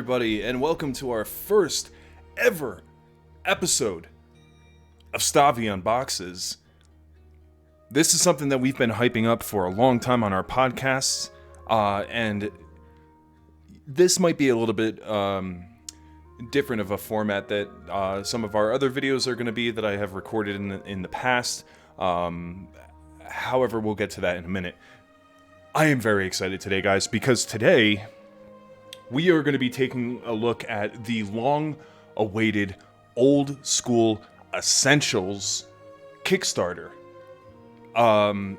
everybody, and welcome to our first ever episode of Stavi Unboxes. This is something that we've been hyping up for a long time on our podcasts, and this might be a little bit different of a format that some of our other videos are going to be that I have recorded in the past. However, we'll get to that in a minute. I am very excited today, guys, because today we are going to be taking a look at the long-awaited Old School Essentials Kickstarter.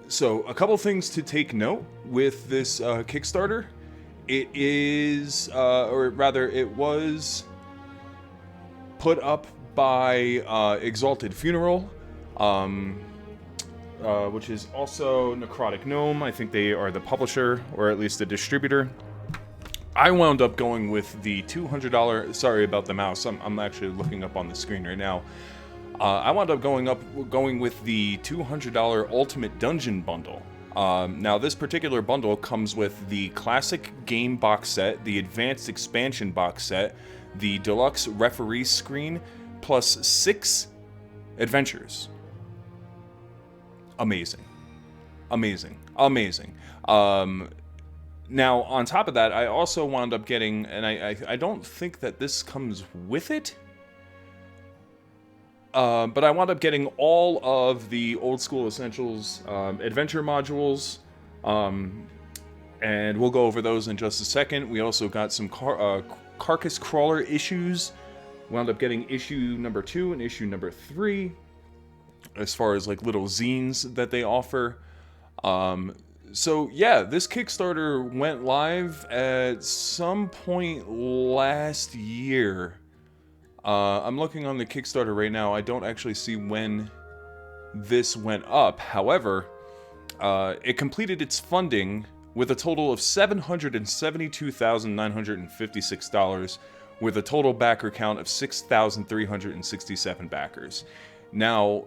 So a couple things to take note with this Kickstarter. It is, or rather, it was put up by Exalted Funeral, which is also Necrotic Gnome. I think they are the publisher, or at least the distributor. I wound up going with the $200, sorry about the mouse, I'm actually looking up on the screen right now. I wound up going with the $200 Ultimate Dungeon Bundle. Now this particular bundle comes with the Classic Game Box Set, the Advanced Expansion Box Set, the Deluxe Referee Screen, plus 6 adventures. Amazing. Amazing. Amazing. Now, on top of that, I also wound up getting, and I don't think that this comes with it, but I wound up getting all of the Old School Essentials adventure modules, and we'll go over those in just a second. We also got some Carcass Crawler issues. Wound up getting issue number 2 and issue number 3, as far as like little zines that they offer. So yeah, this Kickstarter went live at some point last year. I'm looking on the Kickstarter right now. I don't actually see when this went up. However, it completed its funding with a total of $772,956, with a total backer count of 6,367 backers. Now,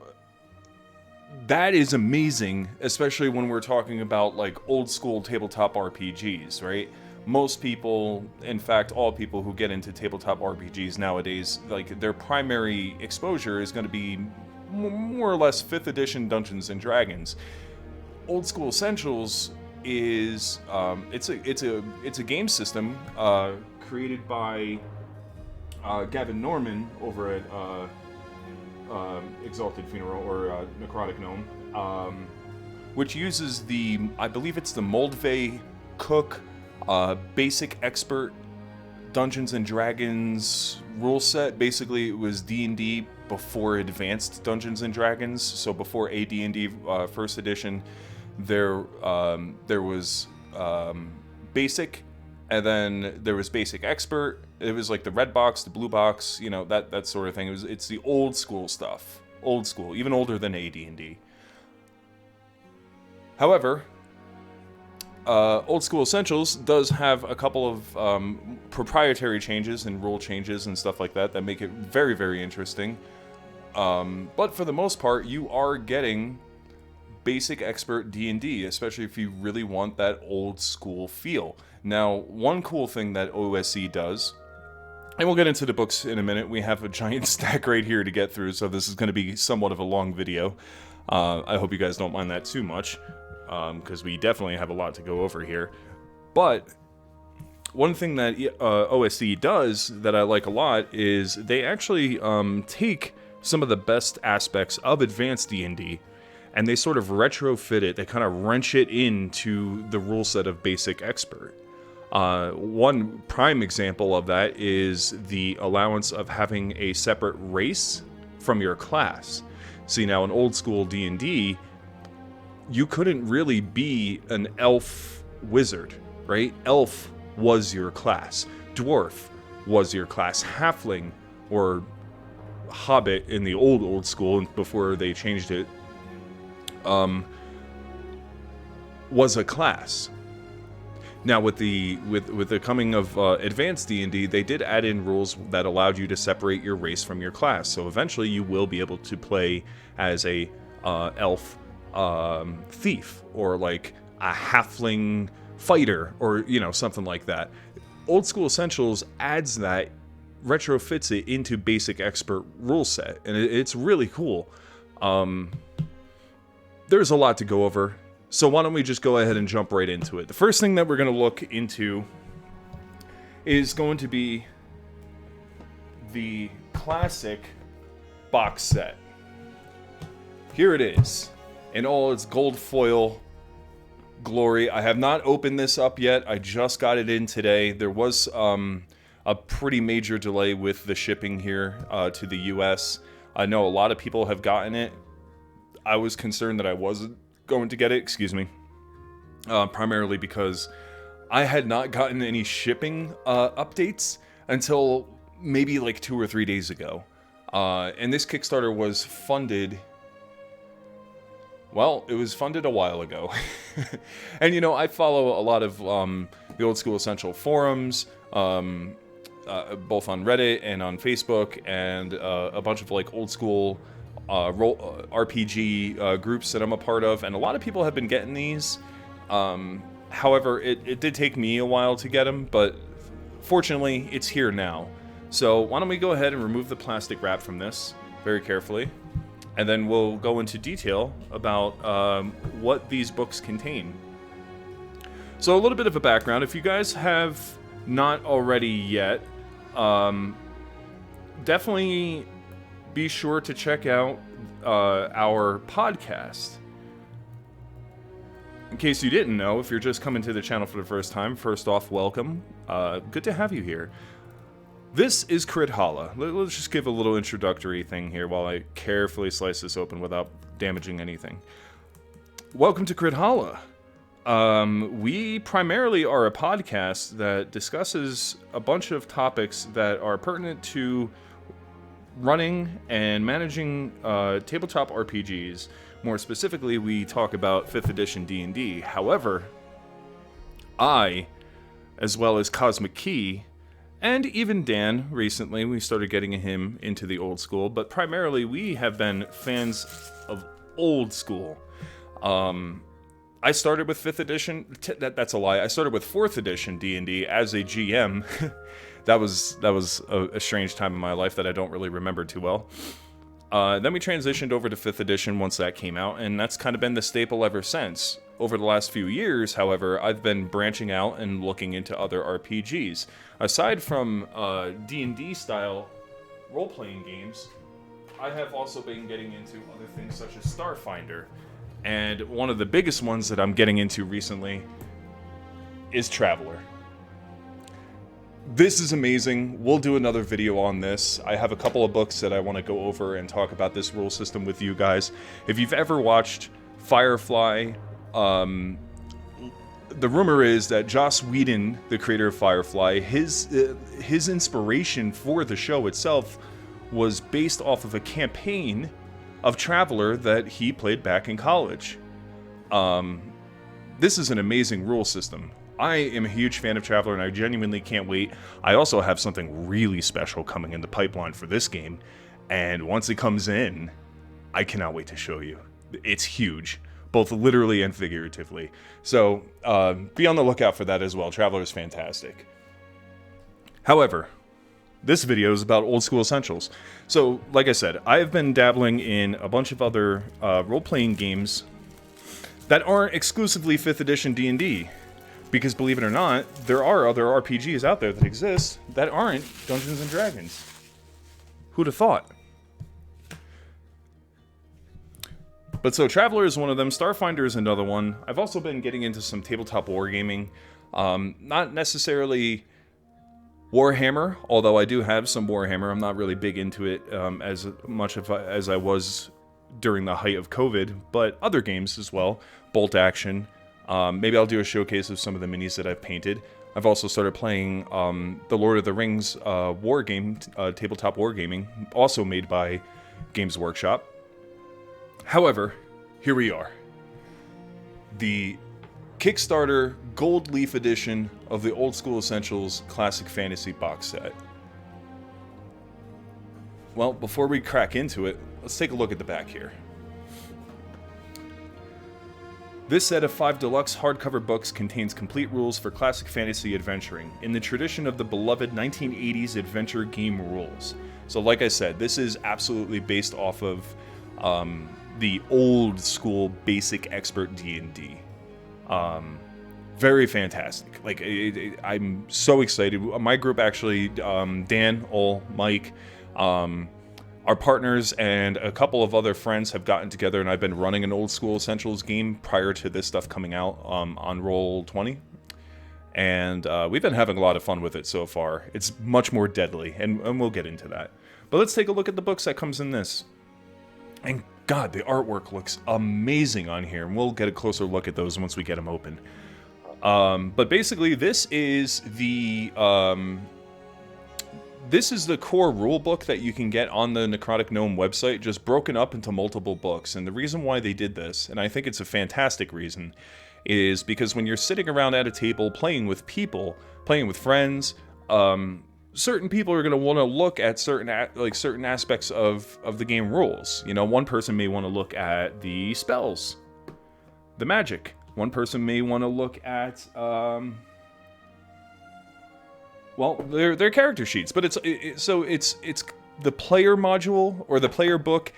that is amazing, especially when we're talking about like old school tabletop RPGs, right? Most people, in fact, all people who get into tabletop RPGs nowadays, like their primary exposure is going to be more or less 5th edition Dungeons and Dragons. Old School Essentials is it's a game system created by Gavin Norman over at Exalted Funeral, or Necrotic Gnome, which uses I believe it's the Moldvay Cook Basic Expert Dungeons and Dragons rule set. Basically, it was D&D before Advanced Dungeons and Dragons. So before AD&D First Edition, there was Basic, and then there was Basic Expert. It was like the red box, the blue box, you know, that sort of thing. It's the old school stuff. Old school, even older than AD&D. However, Old School Essentials does have a couple of proprietary changes and rule changes and stuff like that make it very, very interesting. But for the most part, you are getting Basic Expert D&D, especially if you really want that old school feel. Now, one cool thing that OSE does, and we'll get into the books in a minute. We have a giant stack right here to get through, so this is going to be somewhat of a long video. I hope you guys don't mind that too much, because we definitely have a lot to go over here. But one thing that OSE does that I like a lot is they actually take some of the best aspects of Advanced D&D, and they sort of retrofit it. They kind of wrench it into the rule set of Basic Expert. One prime example of that is the allowance of having a separate race from your class. See, now in old school D&D, you couldn't really be an elf wizard, right? Elf was your class. Dwarf was your class. Halfling, or hobbit in the old school, before they changed it, was a class. Now, with the coming of Advanced D&D, they did add in rules that allowed you to separate your race from your class. So eventually, you will be able to play as a elf thief, or like a halfling fighter, or something like that. Old School Essentials adds that, retrofits it into Basic Expert rule set, and it's really cool. There's a lot to go over, so why don't we just go ahead and jump right into it. The first thing that we're going to look into is going to be the classic box set. Here it is, in all its gold foil glory. I have not opened this up yet. I just got it in today. There was a pretty major delay with the shipping here to the US. I know a lot of people have gotten it. I was concerned that I wasn't going to get it, primarily because I had not gotten any shipping updates until maybe like 2 or 3 days ago. And this Kickstarter was funded... Well, it was funded a while ago. And, you know, I follow a lot of the Old School Essential forums, both on Reddit and on Facebook, and a bunch of, like, old school RPG groups that I'm a part of. And a lot of people have been getting these. However, it did take me a while to get them, but fortunately, it's here now. So why don't we go ahead and remove the plastic wrap from this very carefully. And then we'll go into detail about what these books contain. So a little bit of a background. If you guys have not already yet, definitely be sure to check out our podcast. In case you didn't know, if you're just coming to the channel for the first time, first off, welcome. Good to have you here. This is Crithalla. Let's just give a little introductory thing here while I carefully slice this open without damaging anything. Welcome to Crithalla. We primarily are a podcast that discusses a bunch of topics that are pertinent to running and managing tabletop RPGs. More specifically, we talk about 5th edition D&D. However, I, as well as Cosmic Key, and even Dan, recently, we started getting him into the old school, but primarily we have been fans of old school. I started with 5th edition, that's a lie, I started with 4th edition D&D as a GM. that was a strange time in my life that I don't really remember too well. Then we transitioned over to 5th edition once that came out, and that's kind of been the staple ever since. Over the last few years, however, I've been branching out and looking into other RPGs. Aside from D&D style role-playing games, I have also been getting into other things such as Starfinder. And one of the biggest ones that I'm getting into recently is Traveler. This is amazing. We'll do another video on this. I have a couple of books that I want to go over and talk about this rule system with you guys. If you've ever watched Firefly, the rumor is that Joss Whedon, the creator of Firefly, his inspiration for the show itself was based off of a campaign of Traveler that he played back in college. This is an amazing rule system. I am a huge fan of Traveler, and I genuinely can't wait. I also have something really special coming in the pipeline for this game, and once it comes in, I cannot wait to show you. It's huge, both literally and figuratively. So, be on the lookout for that as well. Traveler is fantastic. However, this video is about Old School Essentials. So, like I said, I have been dabbling in a bunch of other role-playing games that aren't exclusively 5th edition D&D. Because believe it or not, there are other RPGs out there that exist that aren't Dungeons & Dragons. Who'd have thought? But so Traveler is one of them, Starfinder is another one. I've also been getting into some tabletop wargaming. Not necessarily Warhammer, although I do have some Warhammer. I'm not really big into it as much as I was during the height of COVID, but other games as well. Bolt Action. Maybe I'll do a showcase of some of the minis that I've painted. I've also started playing the Lord of the Rings war game, tabletop wargaming, also made by Games Workshop. However, here we are. The Kickstarter Gold Leaf Edition of the Old School Essentials Classic Fantasy box set. Well, before we crack into it, let's take a look at the back here. This set of 5 deluxe hardcover books contains complete rules for classic fantasy adventuring, in the tradition of the beloved 1980s adventure game rules. So like I said, this is absolutely based off of the old school basic expert D&D. Very fantastic. Like, I'm so excited. My group actually, Dan, Ol, Mike, our partners and a couple of other friends have gotten together, and I've been running an Old School Essentials game prior to this stuff coming out on Roll20. And we've been having a lot of fun with it so far. It's much more deadly, and we'll get into that. But let's take a look at the books that comes in this. And God, the artwork looks amazing on here, and we'll get a closer look at those once we get them open. But basically, this is the core rule book that you can get on the Necrotic Gnome website, just broken up into multiple books. And the reason why they did this, and I think it's a fantastic reason, is because when you're sitting around at a table playing with people, playing with friends, certain people are going to want to look at certain aspects of the game rules. You know, one person may want to look at the spells, the magic. One person may want to look at their character sheets, but it's the player module or the player book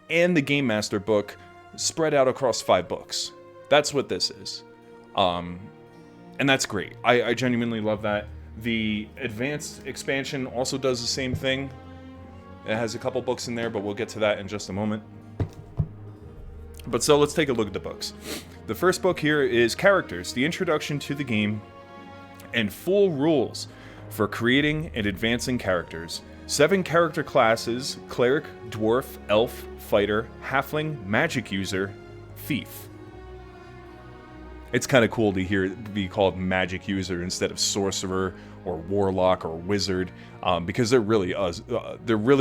and the game master book spread out across 5 books. That's what this is, and that's great. I genuinely love that. The advanced expansion also does the same thing. It has a couple books in there, but we'll get to that in just a moment. But so let's take a look at the books. The first book here is Characters, the Introduction to the Game, and Full Rules for Creating and Advancing Characters. 7 character classes: Cleric, Dwarf, Elf, Fighter, Halfling, Magic User, Thief. It's kind of cool to hear it be called Magic User instead of Sorcerer or Warlock or Wizard, because there really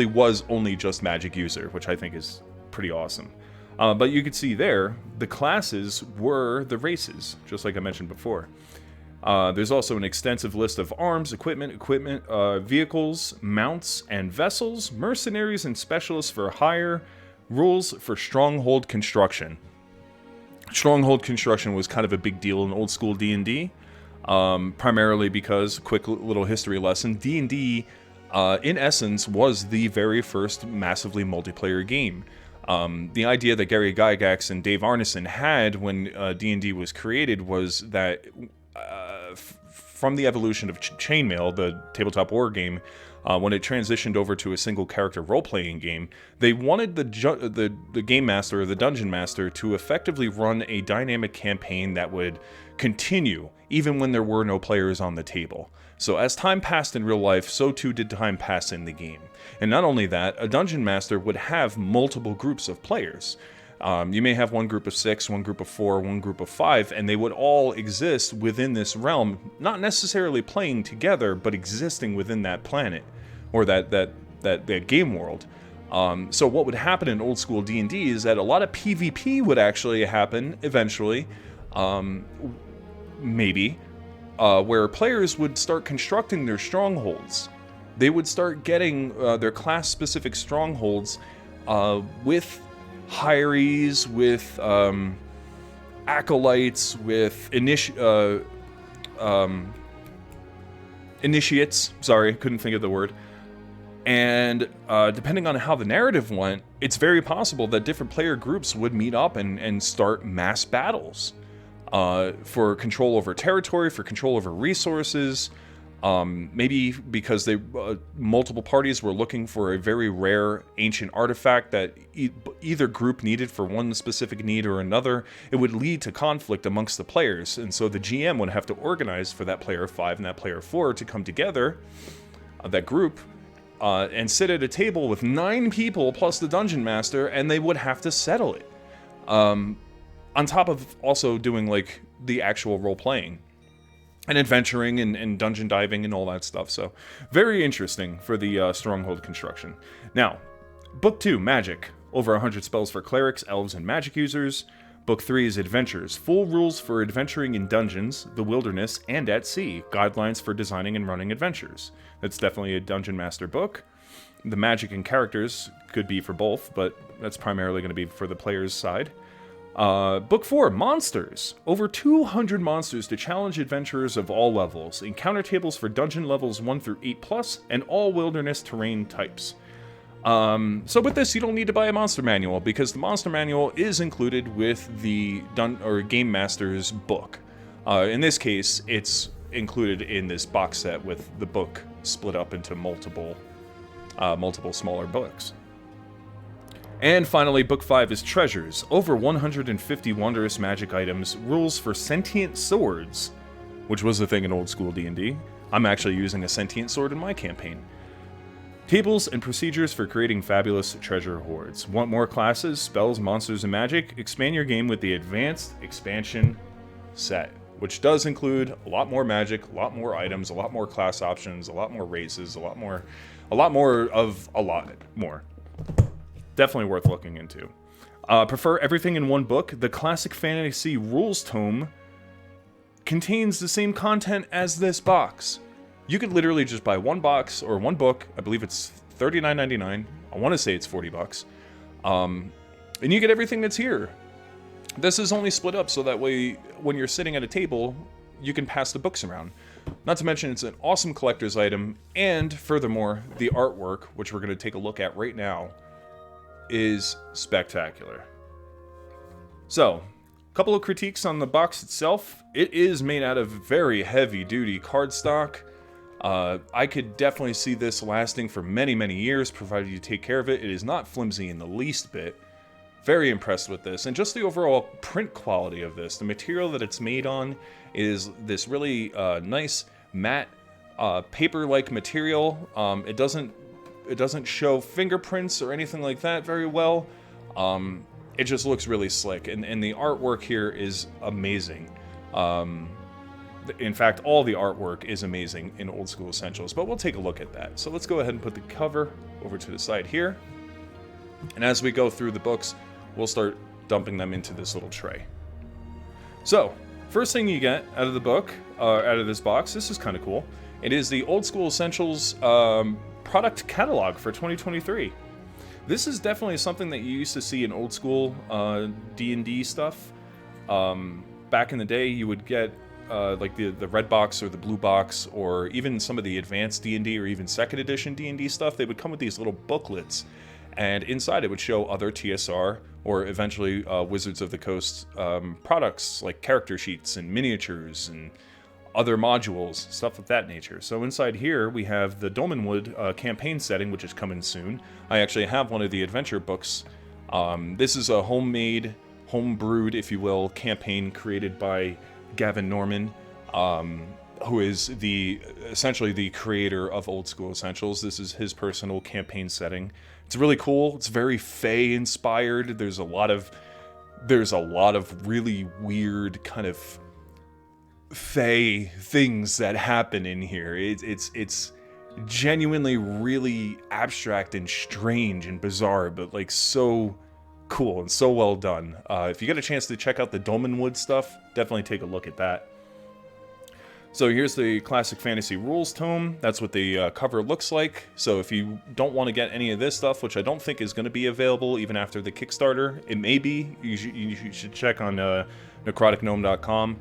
was only just Magic User, which I think is pretty awesome. But you can see there, the classes were the races, just like I mentioned before. There's also an extensive list of arms, equipment, vehicles, mounts, and vessels, mercenaries and specialists for hire, rules for stronghold construction. Stronghold construction was kind of a big deal in old school D&D, primarily because, quick little history lesson, D&D, in essence, was the very first massively multiplayer game. The idea that Gary Gygax and Dave Arneson had when D&D was created was that from the evolution of Chainmail, the tabletop war game, when it transitioned over to a single character role-playing game, they wanted the game master or the dungeon master to effectively run a dynamic campaign that would continue even when there were no players on the table. So as time passed in real life, so too did time pass in the game. And not only that, a dungeon master would have multiple groups of players. You may have one group of 6, one group of 4, one group of 5, and they would all exist within this realm, not necessarily playing together, but existing within that planet, or that game world. So what would happen in old school D&D is that a lot of PvP would actually happen eventually, where players would start constructing their strongholds. They would start getting their class-specific strongholds with Hyries, with acolytes, with initiates. Sorry, couldn't think of the word. And depending on how the narrative went, it's very possible that different player groups would meet up and start mass battles for control over territory, for control over resources. Maybe because multiple parties were looking for a very rare ancient artifact that either group needed for one specific need or another. It would lead to conflict amongst the players, and so the GM would have to organize for that player 5 and that player 4 to come together, that group, and sit at a table with 9 people plus the dungeon master, and they would have to settle it. On top of also doing like the actual role-playing and adventuring and dungeon diving and all that stuff. So very interesting for the stronghold construction. Now, Book 2, Magic. Over 100 spells for clerics, elves, and magic users. Book 3 is Adventures. Full rules for adventuring in dungeons, the wilderness, and at sea. Guidelines for designing and running adventures. That's definitely a dungeon master book. The magic and characters could be for both, but that's primarily going to be for the player's side. Book 4, Monsters. Over 200 monsters to challenge adventurers of all levels. Encounter tables for dungeon levels 1 through 8+, and all wilderness terrain types. So with this, you don't need to buy a monster manual, because the monster manual is included with the Game Master's book. In this case, it's included in this box set with the book split up into multiple smaller books. And finally, Book 5 is Treasures. Over 150 wondrous magic items, rules for sentient swords, which was the thing in old school D&D. I'm actually using a sentient sword in my campaign. Tables and procedures for creating fabulous treasure hoards. Want more classes, spells, monsters, and magic? Expand your game with the Advanced Expansion set, which does include a lot more magic, a lot more items, a lot more class options, a lot more races, a lot more of a lot more. Definitely worth looking into. Prefer everything in one book? The Classic Fantasy Rules Tome contains the same content as this box. You could literally just buy one box or one book. I believe it's $39.99. I want to say it's $40. And you get everything that's here. This is only split up so that way when you're sitting at a table, you can pass the books around. Not to mention it's an awesome collector's item, and furthermore, the artwork, which we're going to take a look at right now, is spectacular. So, a couple of critiques on the box itself. It is made out of very heavy-duty cardstock. I could definitely see this lasting for many, many years, provided you take care of it. It is not flimsy in the least bit. Very impressed with this, and just the overall print quality of this. The material that it's made on is this really nice matte paper-like material. It doesn't show fingerprints or anything like that very well. It just looks really slick, and the artwork here is amazing. In fact, all the artwork is amazing in Old School Essentials, but we'll take a look at that. So let's go ahead and put the cover over to the side here. And as we go through the books, we'll start dumping them into this little tray. So, first thing you get out of the book, out of this box, this is kind of cool. It is the Old School Essentials product catalog for 2023. This is definitely something that you used to see in old school D&D stuff. Back in the day, you would get like the red box or the blue box, or even some of the advanced D&D or even second edition D&D stuff. They would come with these little booklets, and inside it would show other TSR or eventually Wizards of the Coast products like character sheets and miniatures and other modules, stuff of that nature. So inside here we have the Dolmenwood campaign setting, which is coming soon. I actually have one of the adventure books. This is a homemade, home-brewed, if you will, campaign created by Gavin Norman, who is essentially the creator of Old School Essentials. This is his personal campaign setting. It's really cool. It's very Fae inspired. There's a lot of really weird kind of Fae things that happen in here. It's genuinely really abstract and strange and bizarre, but like so cool and so well done. If you get a chance to check out the Dolmenwood stuff, definitely take a look at that. So here's the Classic Fantasy Rules Tome. That's what the cover looks like. So if you don't want to get any of this stuff, which I don't think is going to be available even after the Kickstarter, it may be. You should check on necroticgnome.com.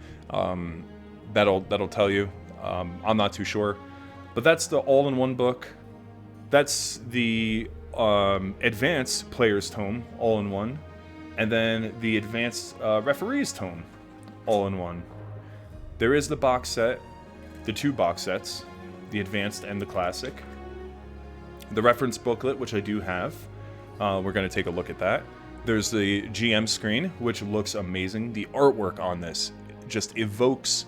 That'll tell you. I'm not too sure. But that's the all-in-one book. That's the Advanced Player's Tome, all-in-one. And then the Advanced Referee's Tome, all-in-one. There is the box set, the two box sets, the Advanced and the Classic. The reference booklet, which I do have. We're going to take a look at that. There's the GM screen, which looks amazing. The artwork on this just evokes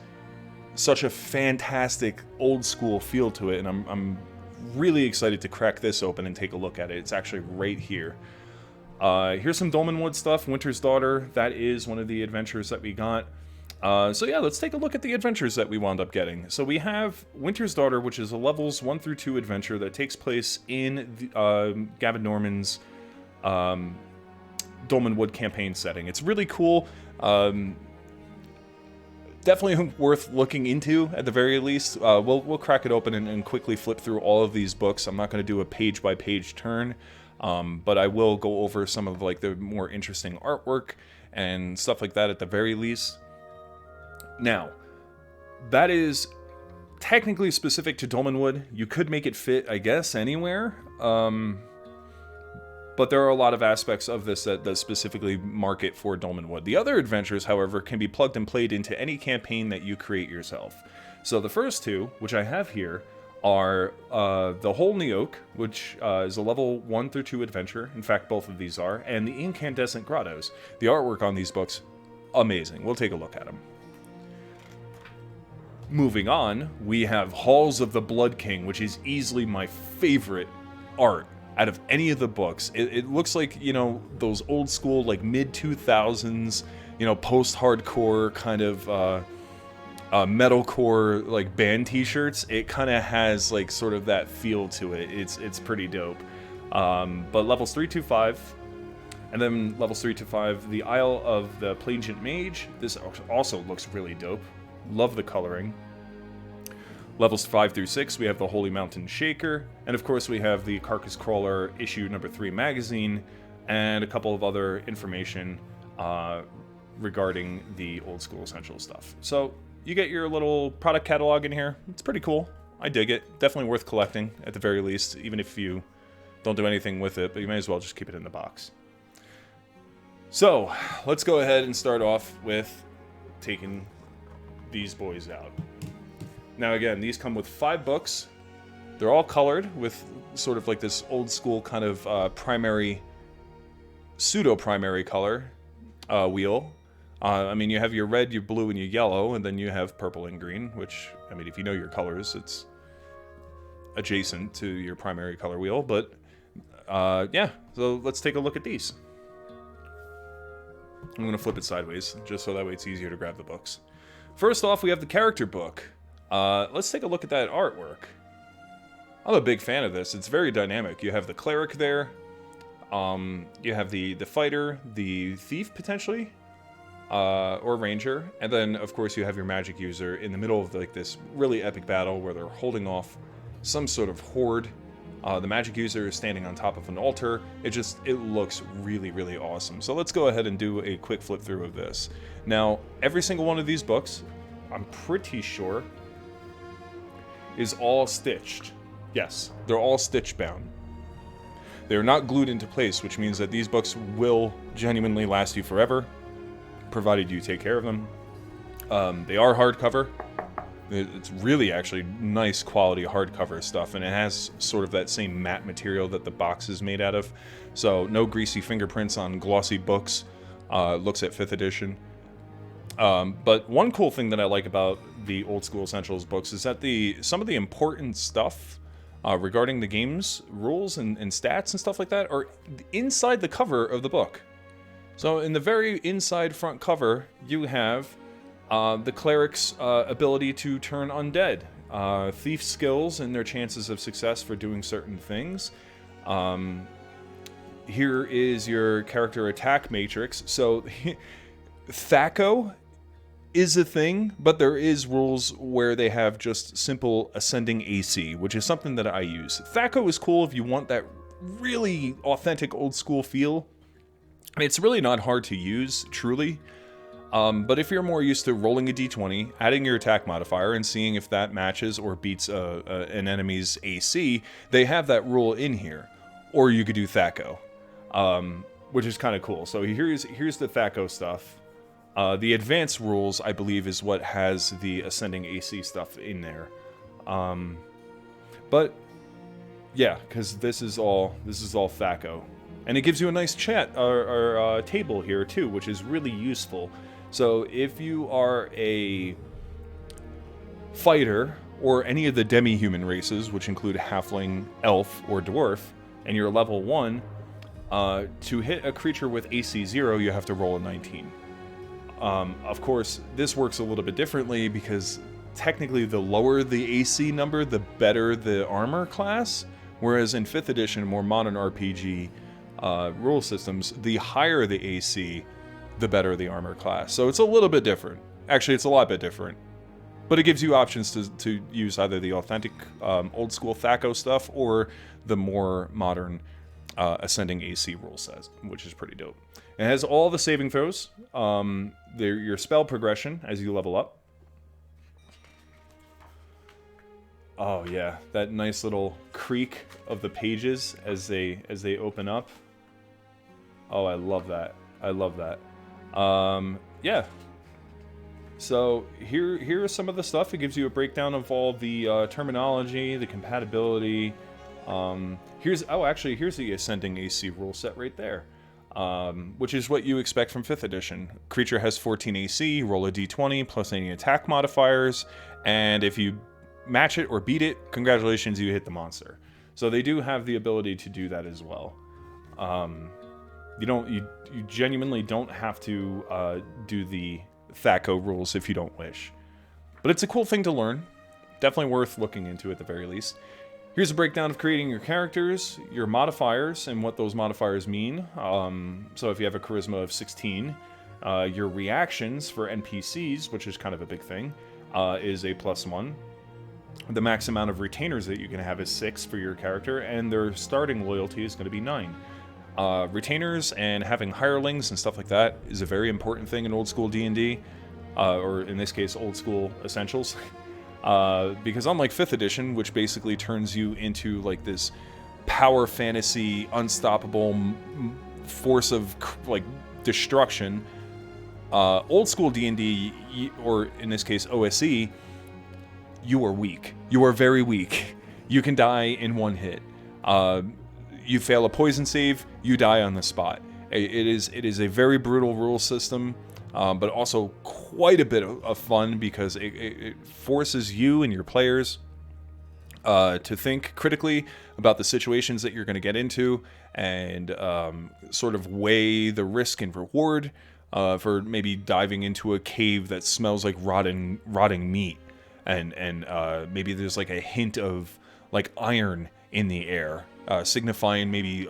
such a fantastic old school feel to it, and I'm really excited to crack this open and take a look at it. It's actually right here. Here's some Dolmenwood stuff. Winter's Daughter, that is one of the adventures that we got. So yeah, let's take a look at the adventures that we wound up getting. So we have Winter's Daughter, which is a levels 1 through 2 adventure that takes place in Gavin Norman's Dolmenwood campaign setting. It's really cool. Definitely worth looking into at the very least. We'll crack it open and quickly flip through all of these books. I'm not going to do a page-by-page turn. But I will go over some of like the more interesting artwork and stuff like that at the very least. Now, that is technically specific to Dolmenwood. You could make it fit, I guess, anywhere. But there are a lot of aspects of this that specifically mark it for Dolmenwood. The other adventures, however, can be plugged and played into any campaign that you create yourself. So the first two, which I have here, are the Hole in the Oak, which is a level 1 through 2 adventure. In fact, both of these are. And the Incandescent Grottos. The artwork on these books, amazing. We'll take a look at them. Moving on, we have Halls of the Blood King, which is easily my favorite art out of any of the books. It looks like, you know, those old school, like mid-2000s, you know, post-hardcore kind of metalcore, like, band t-shirts. It kind of has, like, sort of that feel to it. It's pretty dope. But levels 3 to 5, and then levels 3 to 5, the Isle of the Plangent Mage. This also looks really dope. Love the coloring. Levels 5 through 6, we have the Holy Mountain Shaker, and of course we have the Carcass Crawler issue number 3 magazine, and a couple of other information regarding the Old School Essentials stuff. So you get your little product catalog in here. It's pretty cool. I dig it. Definitely worth collecting at the very least, even if you don't do anything with it, but you may as well just keep it in the box. So let's go ahead and start off with taking these boys out. Now again, these come with 5 books. They're all colored with sort of like this old school kind of primary, pseudo-primary color wheel. I mean, you have your red, your blue, and your yellow, and then you have purple and green, which, I mean, if you know your colors, it's adjacent to your primary color wheel. But yeah, so let's take a look at these. I'm going to flip it sideways, just so that way it's easier to grab the books. First off, we have the character book. Let's take a look at that artwork. I'm a big fan of this. It's very dynamic. You have the cleric there. You have the fighter, the thief potentially, or ranger, and then of course you have your magic user in the middle of like this really epic battle where they're holding off some sort of horde. The magic user is standing on top of an altar. It looks really, really awesome. So let's go ahead and do a quick flip through of this. Now, every single one of these books, I'm pretty sure, is all stitched. Yes, they're all stitch bound. They're not glued into place, which means that these books will genuinely last you forever, provided you take care of them. They are hardcover. It's really actually nice quality hardcover stuff, and it has sort of that same matte material that the box is made out of. So no greasy fingerprints on glossy books. Looks at 5th edition. But one cool thing that I like about the Old School Essentials books is that some of the important stuff regarding the game's rules and stats and stuff like that are inside the cover of the book. So in the very inside front cover, you have the cleric's ability to turn undead, thief skills and their chances of success for doing certain things. Here is your character attack matrix. So Thaco is a thing, but there is rules where they have just simple ascending AC, which is something that I use. Thaco is cool if you want that really authentic old school feel. I mean, it's really not hard to use, truly. But if you're more used to rolling a d20, adding your attack modifier, and seeing if that matches or beats an enemy's AC, they have that rule in here. Or you could do Thaco, which is kind of cool. So here's the Thaco stuff. The advanced rules, I believe, is what has the ascending AC stuff in there. But yeah, because this is all Thaco, and it gives you a nice chat or table here too, which is really useful. So if you are a fighter or any of the demi-human races, which include halfling, elf, or dwarf, and you're level 1, to hit a creature with AC 0, you have to roll a 19. Of course, this works a little bit differently because technically the lower the AC number, the better the armor class. Whereas in 5th edition, more modern RPG rule systems, the higher the AC, the better the armor class. So it's a little bit different. Actually, it's a lot bit different. But it gives you options to use either the authentic old school Thaco stuff or the more modern ascending AC rule set, which is pretty dope. It has all the saving throws, your spell progression as you level up. Oh yeah, that nice little creak of the pages as they open up. Oh, I love that. I love that. Yeah. So here is some of the stuff. It gives you a breakdown of all the terminology, the compatibility. Here's the Ascending AC rule set right there, which is what you expect from 5th edition. Creature has 14 AC, roll a d20 plus any attack modifiers, and if you match it or beat it, congratulations, you hit the monster. So they do have the ability to do that as well. You genuinely don't have to do the THAC0 rules if you don't wish. But it's a cool thing to learn. Definitely worth looking into at the very least. Here's a breakdown of creating your characters, your modifiers, and what those modifiers mean. So if you have a charisma of 16, your reactions for NPCs, which is kind of a big thing, is a +1. The max amount of retainers that you can have is 6 for your character, and their starting loyalty is going to be 9. Retainers and having hirelings and stuff like that is a very important thing in old school D&D, or in this case, old school essentials. Because unlike 5th edition, which basically turns you into like this power fantasy, unstoppable force of like destruction, old school D&D, or in this case OSE, you are weak. You are very weak. You can die in one hit. You fail a poison save, you die on the spot. It is a very brutal rule system, but also quite a bit of fun because it forces you and your players to think critically about the situations that you're going to get into and sort of weigh the risk and reward for maybe diving into a cave that smells like rotting meat. And maybe there's like a hint of like iron in the air, signifying maybe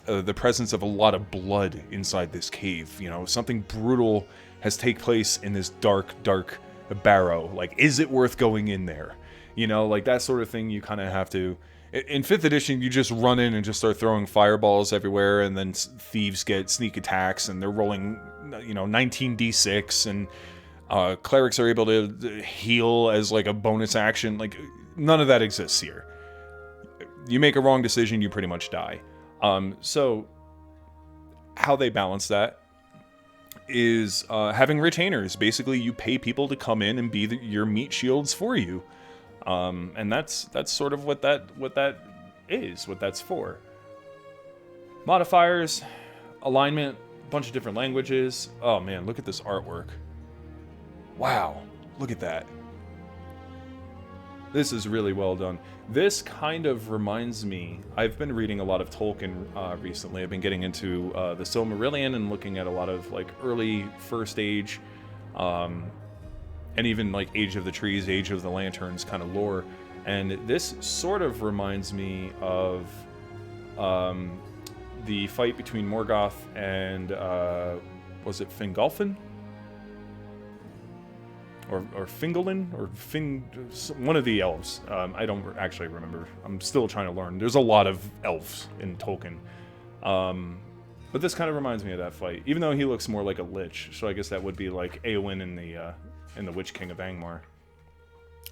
the presence of a lot of blood inside this cave. Something brutal has taken place in this dark barrow. Like, is it worth going in there? Like that sort of thing. You kind of have to. In 5th edition, you just run in and just start throwing fireballs everywhere, and then thieves get sneak attacks, and they're rolling 19d6 and. Clerics are able to heal as like a bonus action. Like, none of that exists here. You make a wrong decision, you pretty much die. So how they balance that is having retainers. Basically, you pay people to come in and be your meat shields for you, and that's sort of what that is, what that's for. Modifiers, alignment, a bunch of different languages. Oh man, look at this artwork. Wow, look at that. This is really well done. This kind of reminds me, I've been reading a lot of Tolkien recently. I've been getting into the Silmarillion and looking at a lot of like early First Age, and even like Age of the Trees, Age of the Lanterns kind of lore. And this sort of reminds me of the fight between Morgoth and, was it Fingolfin? Or Fingalin, or one of the elves. I don't actually remember. I'm still trying to learn. There's a lot of elves in Tolkien. But this kind of reminds me of that fight, even though he looks more like a lich. So I guess that would be like Eowyn in the Witch King of Angmar.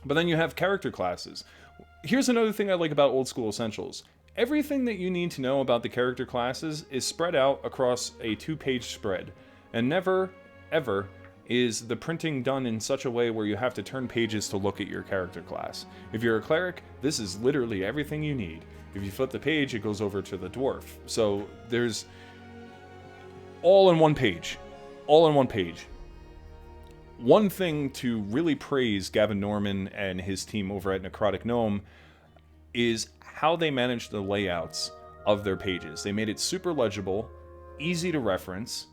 But then you have character classes. Here's another thing I like about Old School Essentials. Everything that you need to know about the character classes is spread out across a 2-page spread. And never, ever is the printing done in such a way where you have to turn pages to look at your character class. If you're a cleric, this is literally everything you need. If you flip the page, it goes over to the dwarf. So there's all in one page. All in one page. One thing to really praise Gavin Norman and his team over at Necrotic Gnome is how they managed the layouts of their pages. They made it super legible, easy to reference.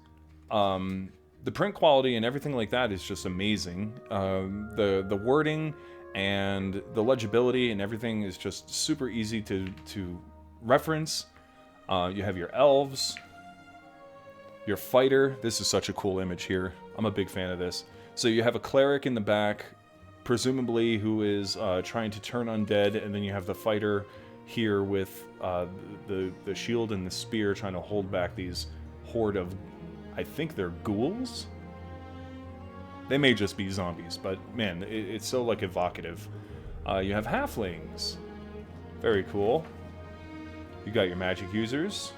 The print quality and everything like that is just amazing. The wording and the legibility and everything is just super easy to reference. You have your elves, your fighter. This is such a cool image here. I'm a big fan of this. So you have a cleric in the back, presumably who is trying to turn undead, and then you have the fighter here with the shield and the spear trying to hold back these horde of, I think they're ghouls? They may just be zombies, but man, it's so like evocative. You have halflings. Very cool. You got your magic users.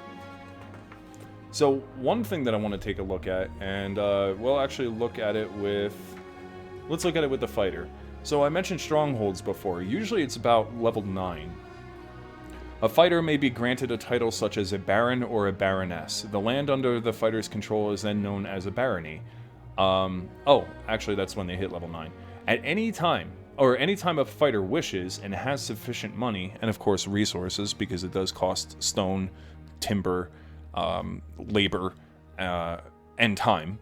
So one thing that I want to take a look at, and we'll actually look at it with... Let's look at it with the fighter. So I mentioned strongholds before. Usually it's about level 9. A fighter may be granted a title such as a baron or a baroness. The land under the fighter's control is then known as a barony. Oh, actually that's when they hit level 9. At any time, or any time a fighter wishes and has sufficient money, and of course resources, because it does cost stone, timber, labor, and time,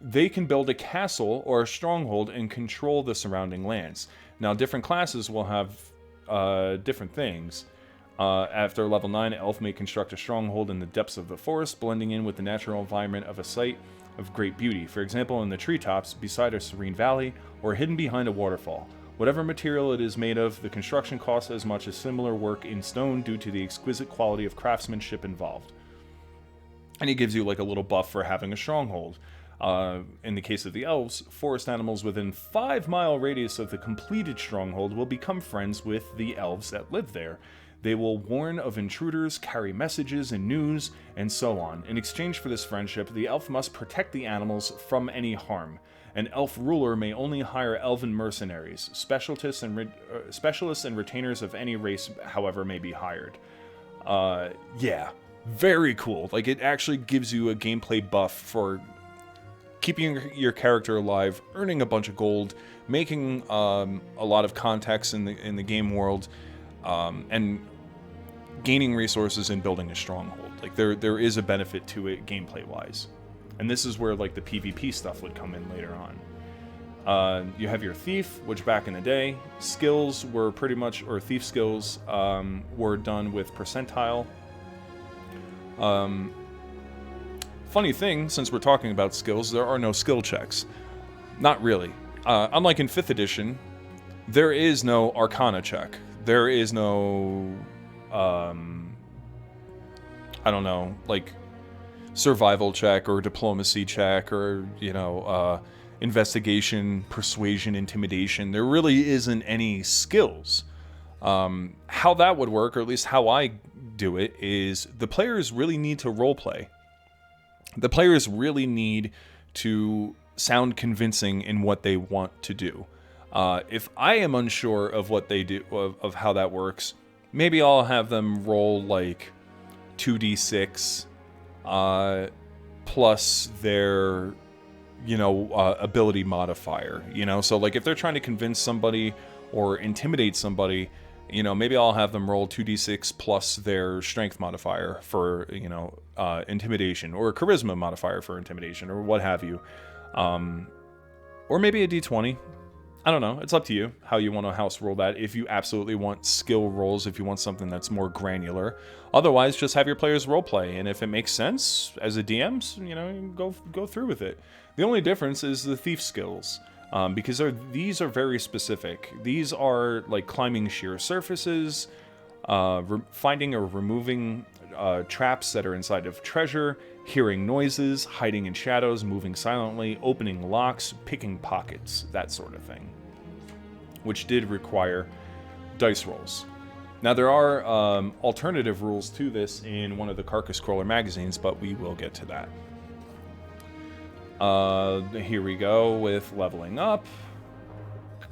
they can build a castle or a stronghold and control the surrounding lands. Now, different classes will have different things. After level 9, elf may construct a stronghold in the depths of the forest, blending in with the natural environment of a site of great beauty. For example, in the treetops, beside a serene valley, or hidden behind a waterfall. Whatever material it is made of, the construction costs as much as similar work in stone due to the exquisite quality of craftsmanship involved. And he gives you like a little buff for having a stronghold. In the case of the elves, forest animals within 5-mile radius of the completed stronghold will become friends with the elves that live there. They will warn of intruders, carry messages and news, and so on. In exchange for this friendship, the elf must protect the animals from any harm. An elf ruler may only hire elven mercenaries. Specialists and retainers of any race, however, may be hired. Yeah, very cool. Like, it actually gives you a gameplay buff for keeping your character alive, earning a bunch of gold, making a lot of contacts in the game world, and gaining resources and building a stronghold. Like, there is a benefit to it gameplay wise, and this is where like the PvP stuff would come in later on. You have your thief, which back in the day, skills were pretty much, or thief skills were done with percentile. Funny thing, since we're talking about skills, there are no skill checks. Not really. Unlike in 5th edition, there is no Arcana check. There is no, I don't know, like, survival check or diplomacy check or, you know, investigation, persuasion, intimidation. There really isn't any skills. How that would work, or at least how I do it, is the players really need to roleplay. The players really need to sound convincing in what they want to do. If I am unsure of what they do, of how that works, maybe I'll have them roll like 2d6 plus their, you know, ability modifier. You know, so like if they're trying to convince somebody or intimidate somebody, you know, maybe I'll have them roll 2d6 plus their strength modifier for, you know, intimidation, or a charisma modifier for intimidation, or what have you. Or maybe a d20. I don't know. It's up to you how you want to house roll that. If you absolutely want skill rolls, if you want something that's more granular. Otherwise, just have your players roleplay, and if it makes sense as a DM, you know, go through with it. The only difference is the thief skills. Because these are very specific. These are like climbing sheer surfaces, finding or removing traps that are inside of treasure, hearing noises, hiding in shadows, moving silently, opening locks, picking pockets, that sort of thing. Which did require dice rolls. Now there are alternative rules to this in one of the Carcass Crawler magazines, but we will get to that. Here we go with leveling up.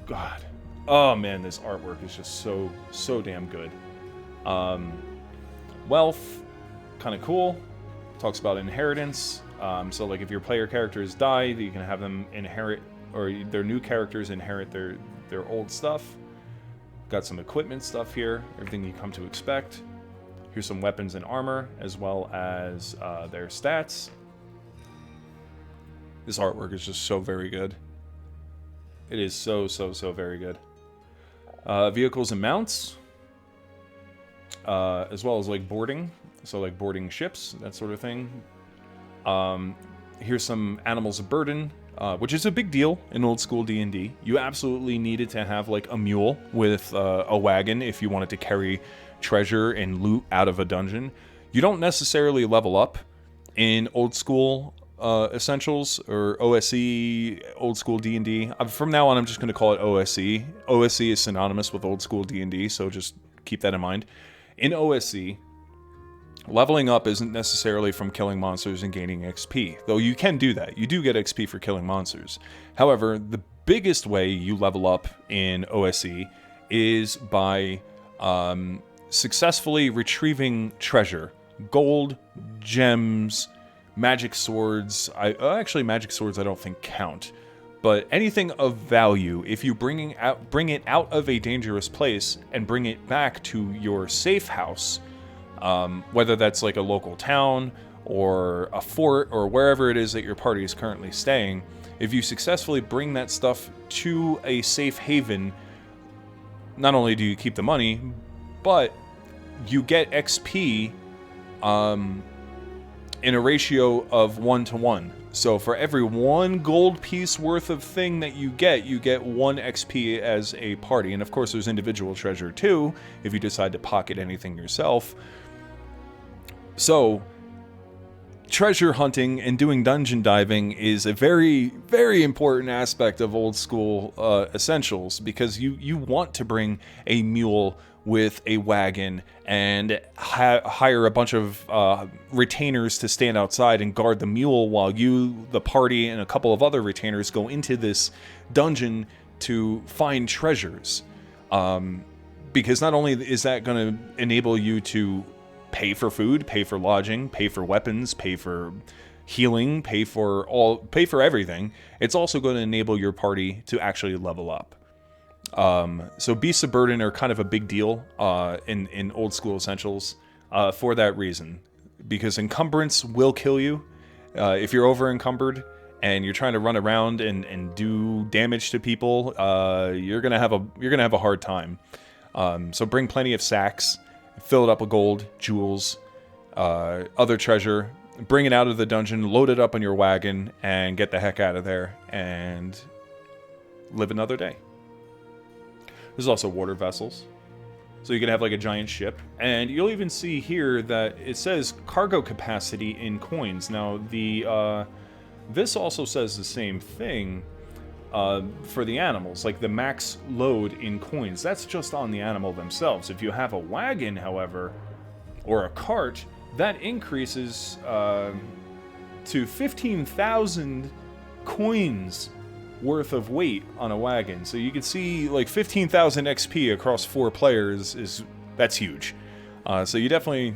God. Oh man, this artwork is just so damn good. Wealth, kind of cool. Talks about inheritance. So like if your player characters die, you can have them inherit, or their new characters inherit their old stuff. Got some equipment stuff here, everything you come to expect. Here's some weapons and armor, as well as their stats. This artwork is just so very good. It is so very good. Vehicles and mounts, as well as like boarding, so like boarding ships, that sort of thing. Here's some animals of burden, which is a big deal in old school D&D. You absolutely needed to have like a mule with a wagon if you wanted to carry treasure and loot out of a dungeon. You don't necessarily level up in old school Essentials or OSE, old school D&D. From now on, I'm just going to call it OSE. OSE is synonymous with old school D&D, so just keep that in mind. In OSE, leveling up isn't necessarily from killing monsters and gaining XP, though you can do that. You do get XP for killing monsters. However, the biggest way you level up in OSE is by successfully retrieving treasure. Gold, gems, magic swords. Actually, magic swords I don't think count. But anything of value, if you bring it out of a dangerous place and bring it back to your safe house, whether that's like a local town or a fort or wherever it is that your party is currently staying, if you successfully bring that stuff to a safe haven, not only do you keep the money, but you get XP in a ratio of 1 to 1. So for every 1 gold piece worth of thing that you get 1 XP as a party. And of course there's individual treasure too, if you decide to pocket anything yourself. So treasure hunting and doing dungeon diving is a very, very important aspect of old school Essentials, because you want to bring a mule with a wagon and hire a bunch of retainers to stand outside and guard the mule while you, the party, and a couple of other retainers go into this dungeon to find treasures. Because not only is that going to enable you to pay for food, pay for lodging, pay for weapons, pay for healing, pay for everything, it's also going to enable your party to actually level up. So beasts of burden are kind of a big deal in old school Essentials for that reason, because encumbrance will kill you. If you're over encumbered and you're trying to run around and do damage to people, you're gonna have a hard time. So bring plenty of sacks, fill it up with gold, jewels, other treasure. Bring it out of the dungeon, load it up on your wagon, and get the heck out of there and live another day. There's also water vessels. So you can have like a giant ship. And you'll even see here that it says cargo capacity in coins. Now, this also says the same thing for the animals, like the max load in coins. That's just on the animal themselves. If you have a wagon, however, or a cart, that increases to 15,000 coins worth of weight on a wagon. So you can see like 15,000 XP across 4 players that's huge. So you definitely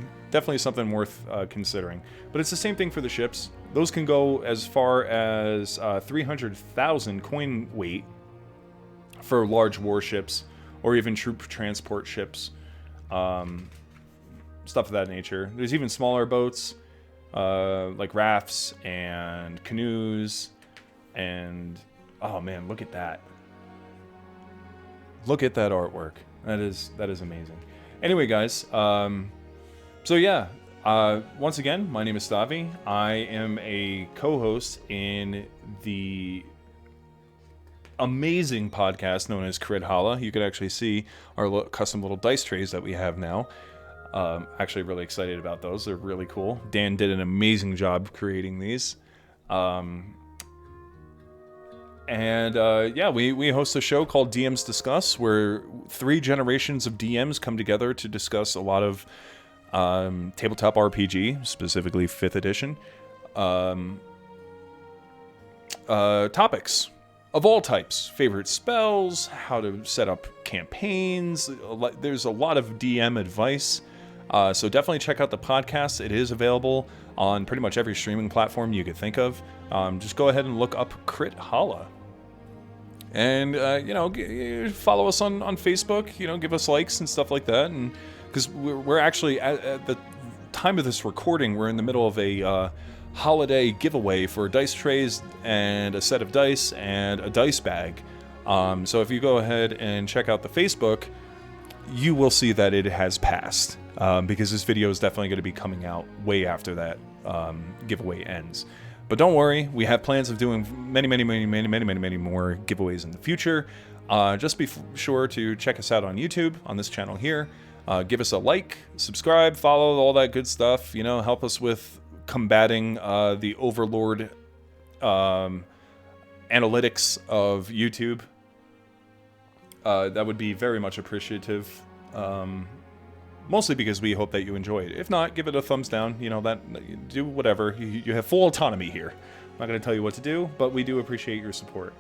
something worth considering. But it's the same thing for the ships. Those can go as far as 300,000 coin weight for large warships or even troop transport ships, stuff of that nature. There's even smaller boats like rafts and canoes. And oh man, look at that. Look at that artwork. That is amazing. Anyway, guys, so yeah, once again, my name is Stavi. I am a co-host in the amazing podcast known as Crithalla. You can actually see our custom little dice trays that we have now. Actually really excited about those. They're really cool. Dan did an amazing job creating these. Yeah, we host a show called DMs Discuss, where 3 generations of DMs come together to discuss a lot of tabletop RPG, specifically 5th edition, topics of all types. Favorite spells, how to set up campaigns. There's a lot of DM advice. So definitely check out the podcast. It is available on pretty much every streaming platform you could think of. Just go ahead and look up Crithalla. And, follow us on Facebook, give us likes and stuff like that. And because we're actually, at the time of this recording, we're in the middle of a holiday giveaway for dice trays and a set of dice and a dice bag. So if you go ahead and check out the Facebook, you will see that it has passed. Because this video is definitely going to be coming out way after that giveaway ends. But don't worry, we have plans of doing many more giveaways in the future. Just be sure to check us out on YouTube, on this channel here. Give us a like, subscribe, follow, all that good stuff. You know, help us with combating the overlord analytics of YouTube. That would be very much appreciative. Mostly because we hope that you enjoy it. If not, give it a thumbs down. You know, do whatever. You have full autonomy here. I'm not going to tell you what to do, but we do appreciate your support.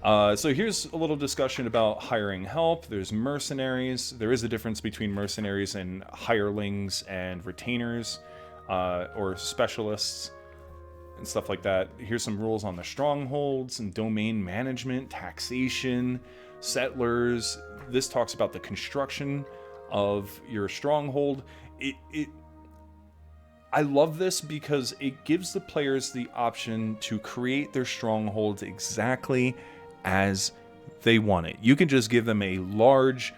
So here's a little discussion about hiring help. There's mercenaries. There is a difference between mercenaries and hirelings and retainers, or specialists and stuff like that. Here's some rules on the strongholds and domain management, taxation, settlers. This talks about the construction of your stronghold. I love this because it gives the players the option to create their strongholds exactly as they want it. You can just give them a large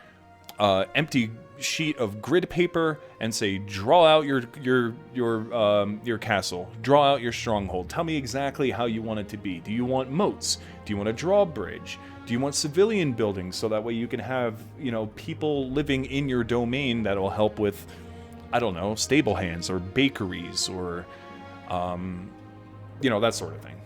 empty sheet of grid paper and say, draw out your castle, draw out your stronghold, tell me exactly how you want it to be. Do you want moats? Do you want a drawbridge? Do you want civilian buildings so that way you can have, you know, people living in your domain that'll help with, I don't know, stable hands or bakeries or, you know, that sort of thing.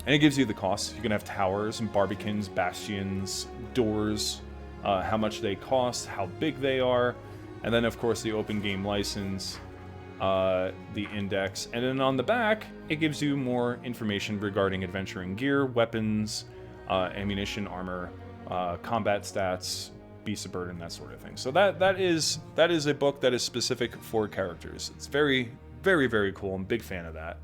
And it gives you the costs. You can have towers and barbicans, bastions, doors, how much they cost, how big they are, and then of course the open game license, the index, and then on the back it gives you more information regarding adventuring gear, weapons, ammunition, armor, combat stats, beasts of burden, that sort of thing. So that is a book that is specific for characters. It's very cool. I'm a big fan of that.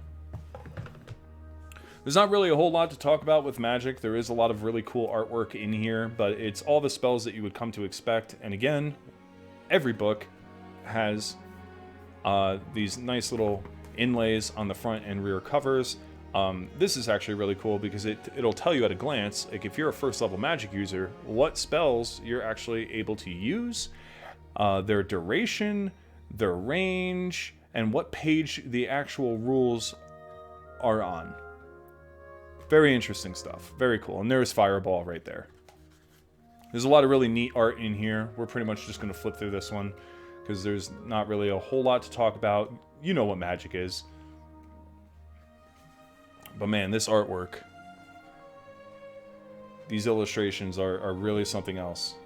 There's not really a whole lot to talk about with Magic. There is a lot of really cool artwork in here, but it's all the spells that you would come to expect. And again, every book has these nice little inlays on the front and rear covers. This is actually really cool because it'll tell you at a glance, like if you're a first level Magic user, what spells you're actually able to use, their duration, their range, and what page the actual rules are on. Very interesting stuff. Very cool. And there's Fireball right there. There's a lot of really neat art in here. We're pretty much just going to flip through this one because there's not really a whole lot to talk about. You know what Magic is. But man, this artwork, these illustrations are really something else.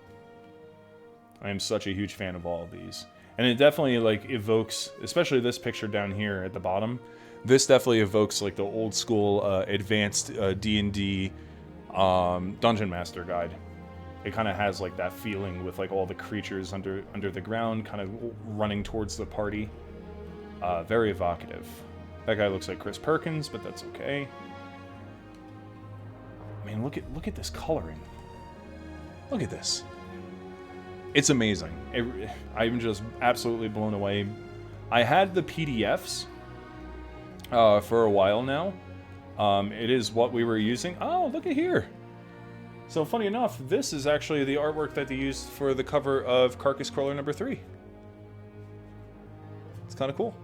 I am such a huge fan of all of these. And it definitely like evokes, especially this picture down here at the bottom, this definitely evokes like the old school advanced D&D Dungeon Master guide. It kind of has like that feeling with like all the creatures under the ground kind of running towards the party. Very evocative. That guy looks like Chris Perkins, but that's okay. I mean, look at this coloring. Look at this. It's amazing. I'm just absolutely blown away. I had the PDFs for a while now. It is what we were using. Oh, look at here. So funny enough, this is actually the artwork that they used for the cover of Carcass Crawler number 3. It's kind of cool.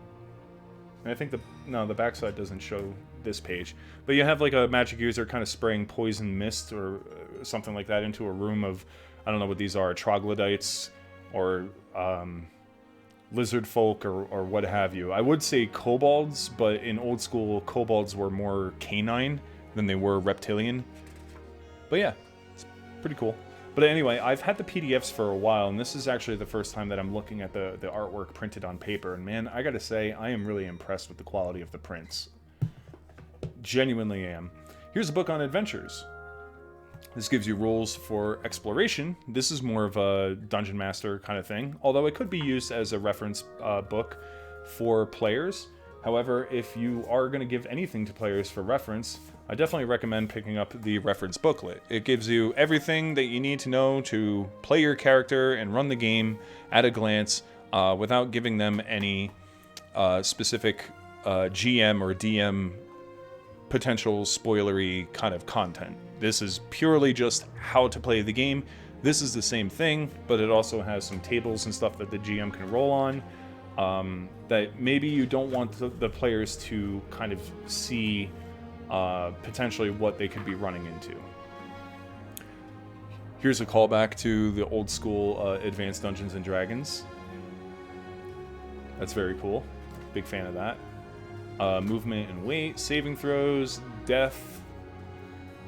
And I think the backside doesn't show this page, but you have like a Magic user kind of spraying poison mist or something like that into a room of, I don't know what these are, troglodytes or lizard folk or what have you. I would say kobolds, but in old school, kobolds were more canine than they were reptilian. But yeah, it's pretty cool. But anyway, I've had the PDFs for a while, and this is actually the first time that I'm looking at the artwork printed on paper. And man, I gotta say, I am really impressed with the quality of the prints. Genuinely am. Here's a book on adventures. This gives you rules for exploration. This is more of a Dungeon Master kind of thing, although it could be used as a reference book for players. However, if you are going to give anything to players for reference, I definitely recommend picking up the reference booklet. It gives you everything that you need to know to play your character and run the game at a glance without giving them any specific GM or DM potential spoilery kind of content. This is purely just how to play the game. This is the same thing, but it also has some tables and stuff that the GM can roll on. that maybe you don't want the players to kind of see potentially what they could be running into. Here's a callback to the old school Advanced Dungeons and Dragons. That's very cool. Big fan of that. Movement and weight, saving throws, death,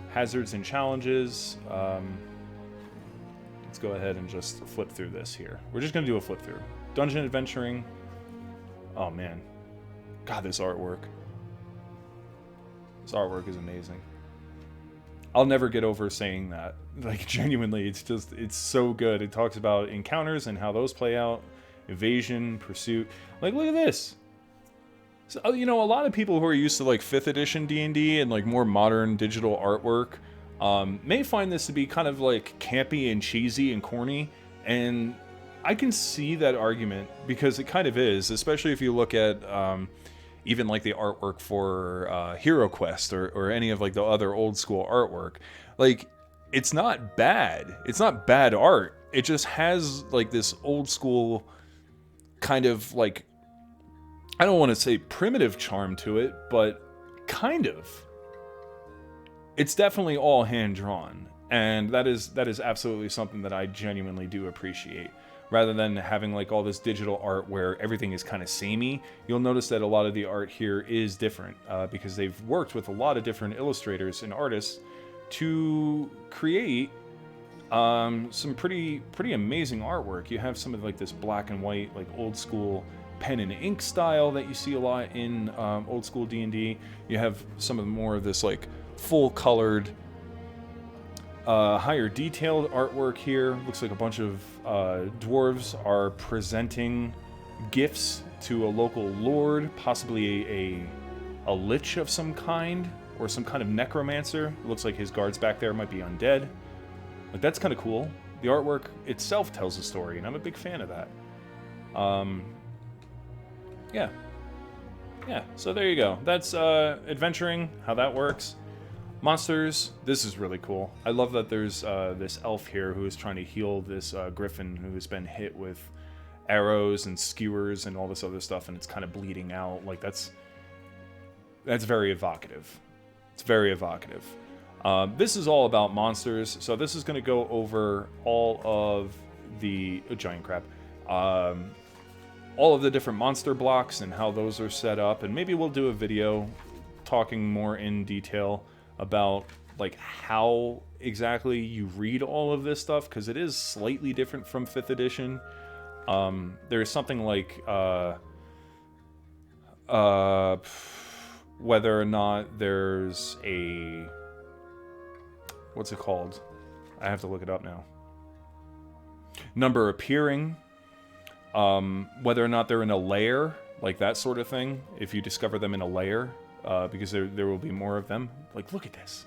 hazards and challenges. Let's go ahead and just flip through this here. We're just going to do a flip through. Dungeon adventuring. Oh man. God, this artwork. This artwork is amazing. I'll never get over saying that. Like, genuinely, it's so good. It talks about encounters and how those play out. Evasion, pursuit. Like, look at this. So, you know, a lot of people who are used to, like, 5th edition D&D and, like, more modern digital artwork may find this to be kind of, like, campy and cheesy and corny. And I can see that argument, because it kind of is, especially if you look at even like the artwork for Hero Quest or any of like the other old school artwork. Like, it's not bad. It's not bad art. It just has like this old school kind of like, I don't want to say primitive charm to it, but kind of. It's definitely all hand drawn, and that is absolutely something that I genuinely do appreciate. Rather than having like all this digital art where everything is kind of samey, you'll notice that a lot of the art here is different because they've worked with a lot of different illustrators and artists to create some pretty amazing artwork. You have some of like this black and white, like old school pen and ink style that you see a lot in old school D&D. You have some of the more of this like full colored, higher detailed artwork here. Looks like a bunch of dwarves are presenting gifts to a local lord, possibly a lich of some kind, or some kind of necromancer. It looks like his guards back there might be undead. Like, that's kind of cool. The artwork itself tells a story, and I'm a big fan of that. Yeah, so there you go. That's adventuring, how that works. Monsters, this is really cool. I love that there's this elf here who is trying to heal this griffin who has been hit with arrows and skewers and all this other stuff, and it's kind of bleeding out. Like, that's very evocative. It's very evocative. This is all about monsters, so this is going to go over all of the giant crab, all of the different monster blocks and how those are set up, and maybe we'll do a video talking more in detail about like how exactly you read all of this stuff, because it is slightly different from 5th edition. There's something like whether or not there's a, what's it called? I have to look it up now. Number appearing, whether or not they're in a lair, like that sort of thing. If you discover them in a lair, because there will be more of them. Like, look at this.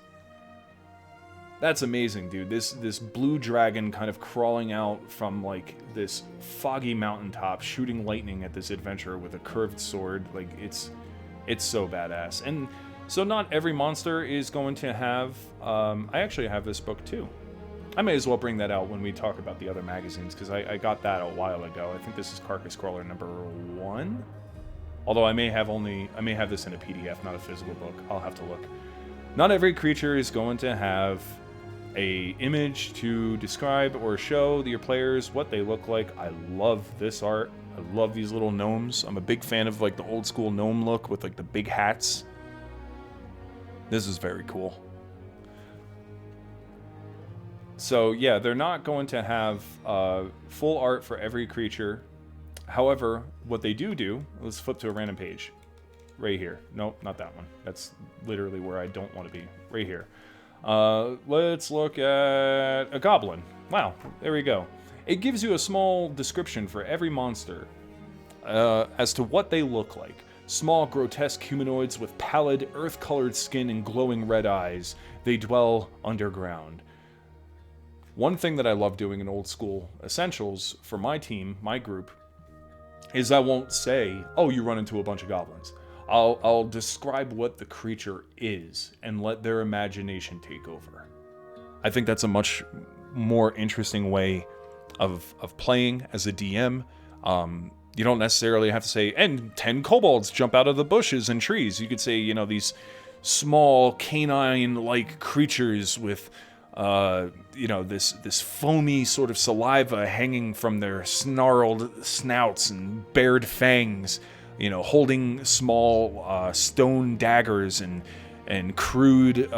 That's amazing, dude. This blue dragon kind of crawling out from like this foggy mountaintop, shooting lightning at this adventurer with a curved sword. Like, it's so badass. And so not every monster is going to have... I actually have this book too. I may as well bring that out when we talk about the other magazines, because I got that a while ago. I think this is Carcass Crawler number 1. Although I may have this in a PDF, not a physical book. I'll have to look. Not every creature is going to have a image to describe or show your players what they look like. I love this art. I love these little gnomes. I'm a big fan of like the old school gnome look with like the big hats. This is very cool. So yeah, they're not going to have full art for every creature. However, what they do, let's flip to a random page. Right here. Nope, not that one. That's literally where I don't want to be. Right here. Let's look at a goblin. Wow, there we go. It gives you a small description for every monster as to what they look like. Small, grotesque humanoids with pallid, earth-colored skin and glowing red eyes. They dwell underground. One thing that I love doing in Old School Essentials for my team, my group, is I won't say, oh, you run into a bunch of goblins. I'll describe what the creature is and let their imagination take over. I think that's a much more interesting way of playing as a DM. You don't necessarily have to say, and 10 kobolds jump out of the bushes and trees. You could say, you know, these small canine-like creatures with, you know, this foamy sort of saliva hanging from their snarled snouts and bared fangs, you know, holding small stone daggers and crude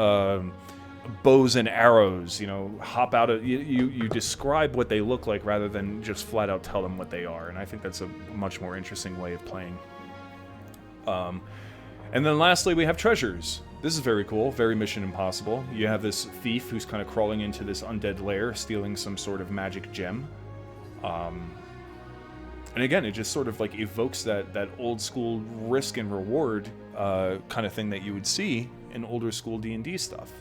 bows and arrows, you know, hop out of... You describe what they look like rather than just flat out tell them what they are, and I think that's a much more interesting way of playing. And then lastly, we have treasures. This is very cool, very Mission Impossible. You have this thief who's kind of crawling into this undead lair, stealing some sort of magic gem. And again, it just sort of like evokes that old school risk and reward kind of thing that you would see in older school D&D stuff.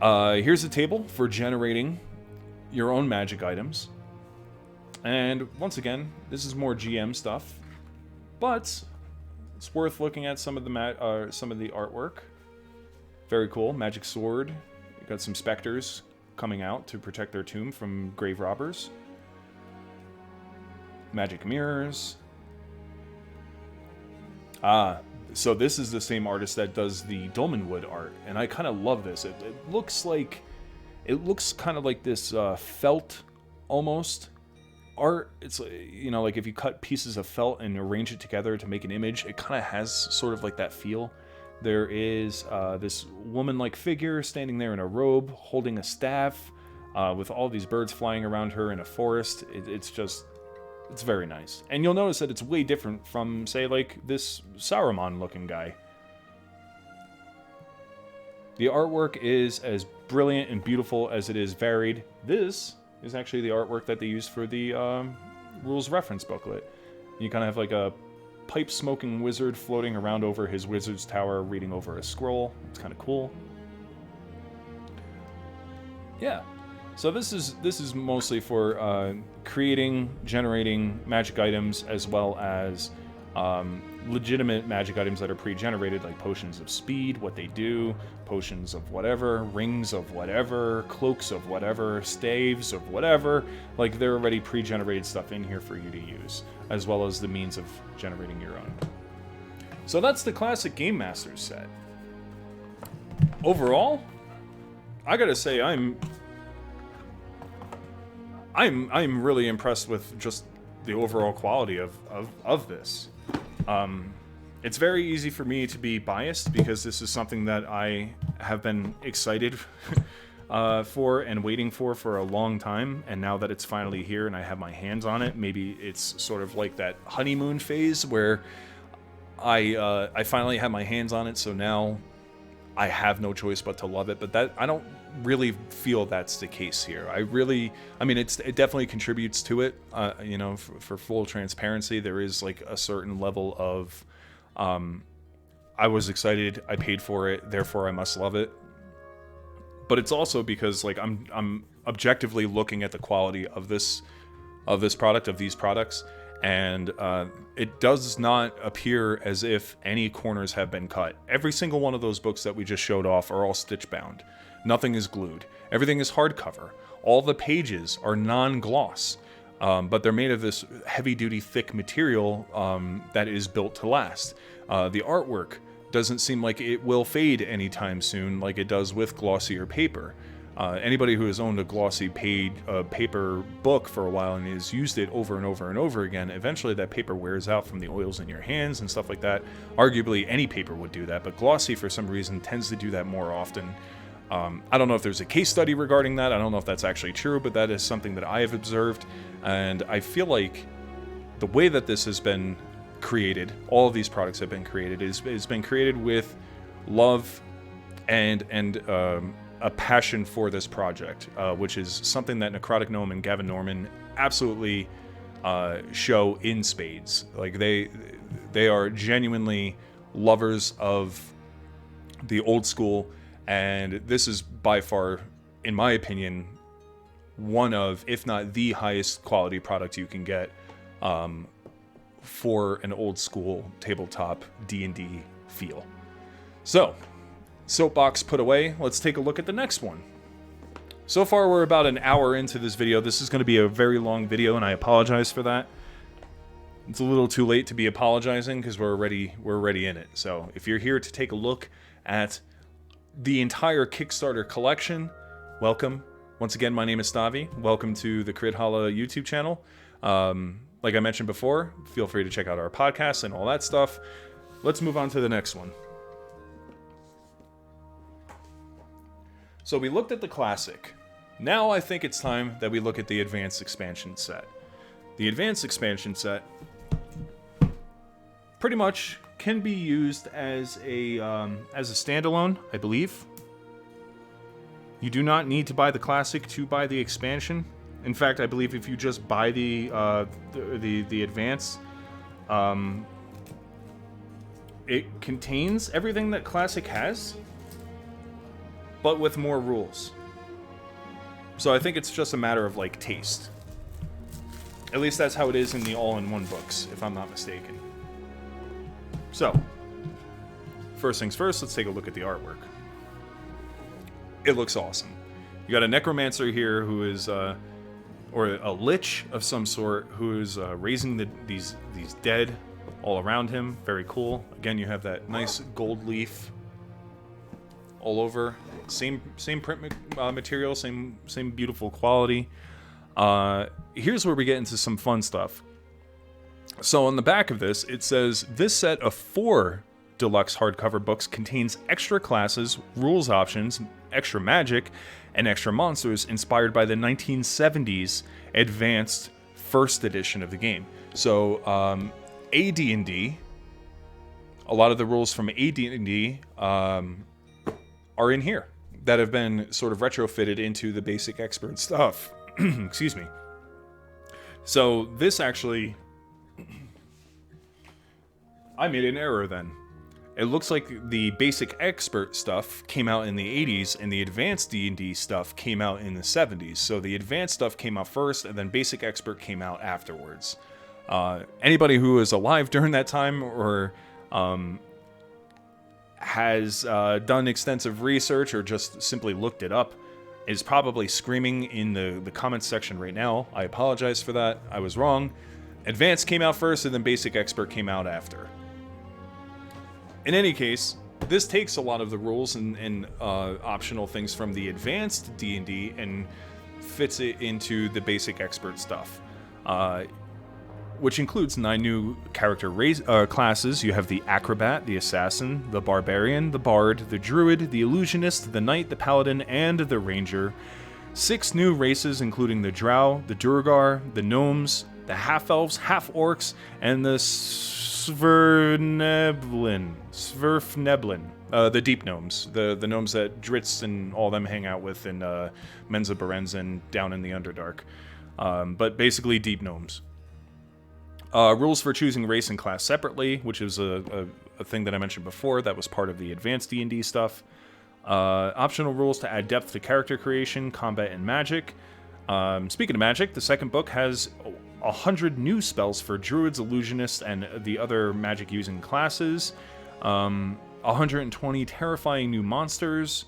Here's a table for generating your own magic items. And once again, this is more GM stuff, but it's worth looking at some of the artwork. Very cool. Magic sword. You got some specters coming out to protect their tomb from grave robbers. Magic mirrors. So this is the same artist that does the Dolmenwood art, and I kind of love this. It looks kind of like this felt almost art. It's, you know, like if you cut pieces of felt and arrange it together to make an image, it kind of has sort of like that feel. There is this woman-like figure standing there in a robe, holding a staff, with all these birds flying around her in a forest. It's very nice. And you'll notice that it's way different from, say, like, this Saruman-looking guy. The artwork is as brilliant and beautiful as it is varied. This is actually the artwork that they used for the rules reference booklet. You kind of have, like, a pipe-smoking wizard floating around over his wizard's tower, reading over a scroll. It's kind of cool. Yeah. So this is mostly for generating magic items, as well as legitimate magic items that are pre-generated, like potions of speed, what they do, potions of whatever, rings of whatever, cloaks of whatever, staves of whatever. Like, they're already pre-generated stuff in here for you to use, as well as the means of generating your own. So that's the classic Game Masters set. Overall, I gotta say I'm really impressed with just the overall quality of this. It's very easy for me to be biased because this is something that I have been excited for and waiting for a long time, and now that it's finally here and I have my hands on it, maybe it's sort of like that honeymoon phase where I finally have my hands on it, so now I have no choice but to love it. But that I don't really feel that's the case here. I mean, it definitely contributes to it. You know, for full transparency, there is like a certain level of I was excited, I paid for it, therefore I must love it. But it's also because, like, I'm objectively looking at the quality of this product, of these products, and it does not appear as if any corners have been cut. Every single one of those books that we just showed off are all stitch bound. Nothing is glued. Everything is hardcover. All the pages are non-gloss, but they're made of this heavy-duty, thick material that is built to last. The artwork doesn't seem like it will fade anytime soon like it does with glossier paper. Anybody who has owned a glossy paper book for a while and has used it over and over and over again, eventually that paper wears out from the oils in your hands and stuff like that. Arguably any paper would do that, but glossy for some reason tends to do that more often. I don't know if there's a case study regarding that. I don't know if that's actually true, but that is something that I have observed, and I feel like the way that this has been created, all of these products have been created, has been created with love and a passion for this project, which is something that Necrotic Gnome and Gavin Norman absolutely show in spades. Like, they are genuinely lovers of the old school, and this is by far, in my opinion, one of, if not the highest quality product you can get for an old school tabletop D&D feel. So, soapbox put away, let's take a look at the next one. So far we're about an hour into this video. This is going to be a very long video, and I apologize for that. It's a little too late to be apologizing because we're already in it. So if you're here to take a look at the entire Kickstarter collection, welcome. Once again, my name is Stavi. Welcome to the Crithalla YouTube channel. Like I mentioned before, feel free to check out our podcast and all that stuff. Let's move on to the next one. So we looked at the classic. Now I think it's time that we look at the advanced expansion set. The advanced expansion set pretty much can be used as a standalone, I believe. You do not need to buy the classic to buy the expansion. In fact, I believe if you just buy the advanced, it contains everything that classic has, but with more rules. So I think it's just a matter of like taste. At least that's how it is in the all-in-one books, if I'm not mistaken. So, first things first, let's take a look at the artwork. It looks awesome. You got a necromancer here who is, or a lich of some sort, who is raising these dead all around him. Very cool. Again, you have that nice gold leaf all over. Same print material, same beautiful quality. Here's where we get into some fun stuff. So on the back of this, it says, this set of 4 deluxe hardcover books contains extra classes, rules options, extra magic, and extra monsters inspired by the 1970s advanced first edition of the game. So AD&D, a lot of the rules from AD&D are in here that have been sort of retrofitted into the basic expert stuff. Excuse me. So this actually... I made an error then. It looks like the basic expert stuff came out in the 80s and the advanced D&D stuff came out in the 70s. So the advanced stuff came out first and then basic expert came out afterwards. Anybody who was alive during that time or has done extensive research or just simply looked it up is probably screaming in the comments section right now. I apologize for that. I was wrong. Advanced came out first and then basic expert came out after. In any case, this takes a lot of the rules and optional things from the advanced D&D and fits it into the basic expert stuff, which includes 9 new character classes. You have the acrobat, the assassin, the barbarian, the bard, the druid, the illusionist, the knight, the paladin, and the ranger. 6 new races, including the drow, the duergar, the gnomes, the half-elves, half-orcs, and the Svirfneblin, the deep gnomes, the gnomes that Dritz and all them hang out with in Menza Berenzin down in the Underdark, but basically deep gnomes. Rules for choosing race and class separately, which is a thing that I mentioned before that was part of the advanced D&D stuff. Optional rules to add depth to character creation, combat, and magic. Speaking of magic, the second book has 100 new spells for druids, illusionists, and the other magic-using classes. 120 terrifying new monsters,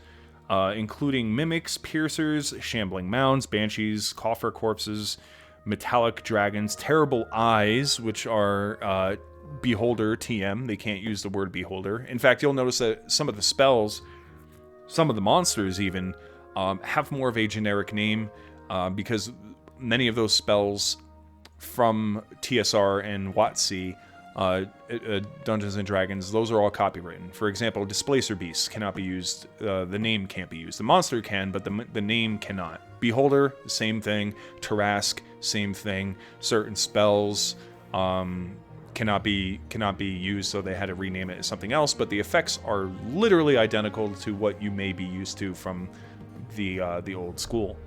including mimics, piercers, shambling mounds, banshees, coffer corpses, metallic dragons, terrible eyes, which are beholder TM. They can't use the word beholder. In fact, you'll notice that some of the spells, some of the monsters even, have more of a generic name because many of those spells from TSR and WotC, Dungeons and Dragons, those are all copywritten. For example, Displacer Beasts cannot be used. The name can't be used. The monster can, but the name cannot. Beholder, same thing. Tarask, same thing. Certain spells cannot be used, so they had to rename it as something else. But the effects are literally identical to what you may be used to from the old school.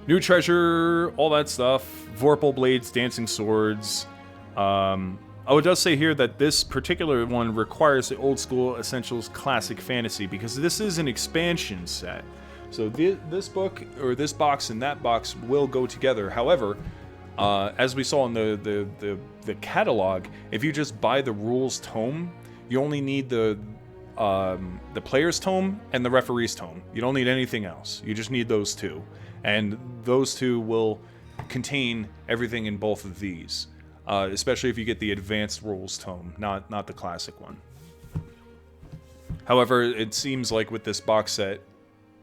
New treasure, all that stuff. Vorpal blades, dancing swords. Oh, it does say here that this particular one requires the Old School Essentials Classic Fantasy because this is an expansion set. So this book, or this box and that box will go together. However, as we saw in the catalog, if you just buy the rules tome, you only need the player's tome and the referee's tome. You don't need anything else. You just need those two. And those two will contain everything in both of these. especially if you get the advanced rules tome, not the classic one. However, it seems like with this box set,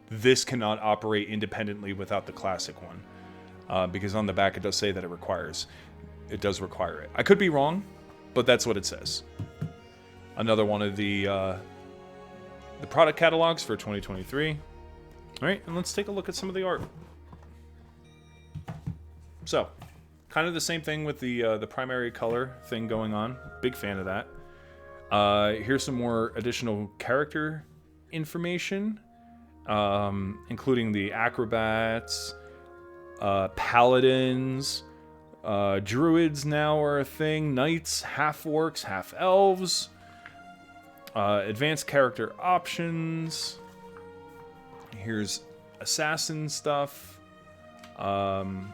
this cannot operate independently without the classic one, because on the back it does say that it does require it. I could be wrong, but that's what it says. Another one of the product catalogs for 2023. All right, and let's take a look at some of the art. So, kind of the same thing with the primary color thing going on. Big fan of that. Here's some more additional character information, including the acrobats, paladins, druids now are a thing, knights, half-orcs, half-elves, advanced character options. Here's assassin stuff. And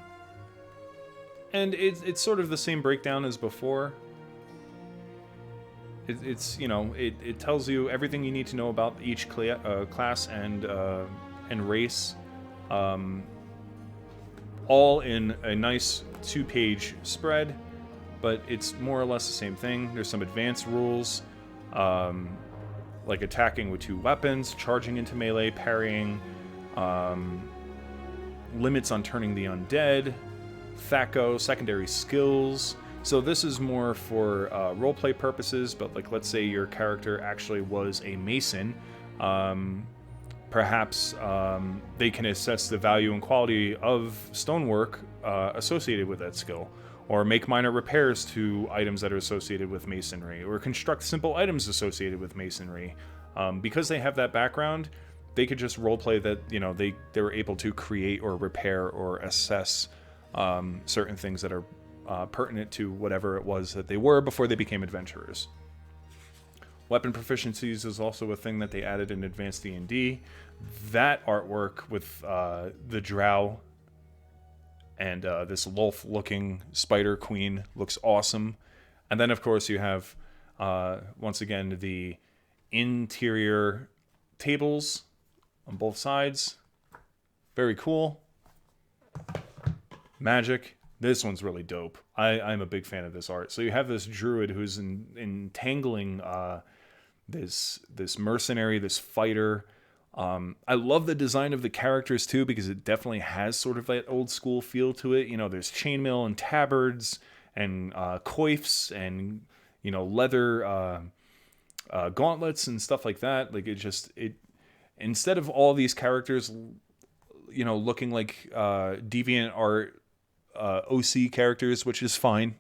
it's sort of the same breakdown as before. It's you know, it tells you everything you need to know about each class and race, all in a nice 2-page spread, but it's more or less the same thing. There's some advanced rules, like attacking with 2 weapons, charging into melee, parrying, limits on turning the undead, THAC0, secondary skills. So this is more for roleplay purposes, but like let's say your character actually was a mason, perhaps they can assess the value and quality of stonework associated with that skill, or make minor repairs to items that are associated with masonry, or construct simple items associated with masonry. Because they have that background, they could just roleplay that, you know, they were able to create or repair or assess certain things that are pertinent to whatever it was that they were before they became adventurers. Weapon proficiencies is also a thing that they added in Advanced D&D. That artwork with the drow and this Lolth-looking spider queen looks awesome. And then, of course, you have, once again, the interior tables on both sides. Very cool. Magic. This one's really dope. I'm a big fan of this art. So you have this druid who's entangling this mercenary, this fighter. I love the design of the characters too, because it definitely has sort of that old school feel to it. You know, there's chainmail and tabards and coifs and, you know, leather gauntlets and stuff like that. Like it instead of all these characters, you know, looking like deviant art OC characters, which is fine.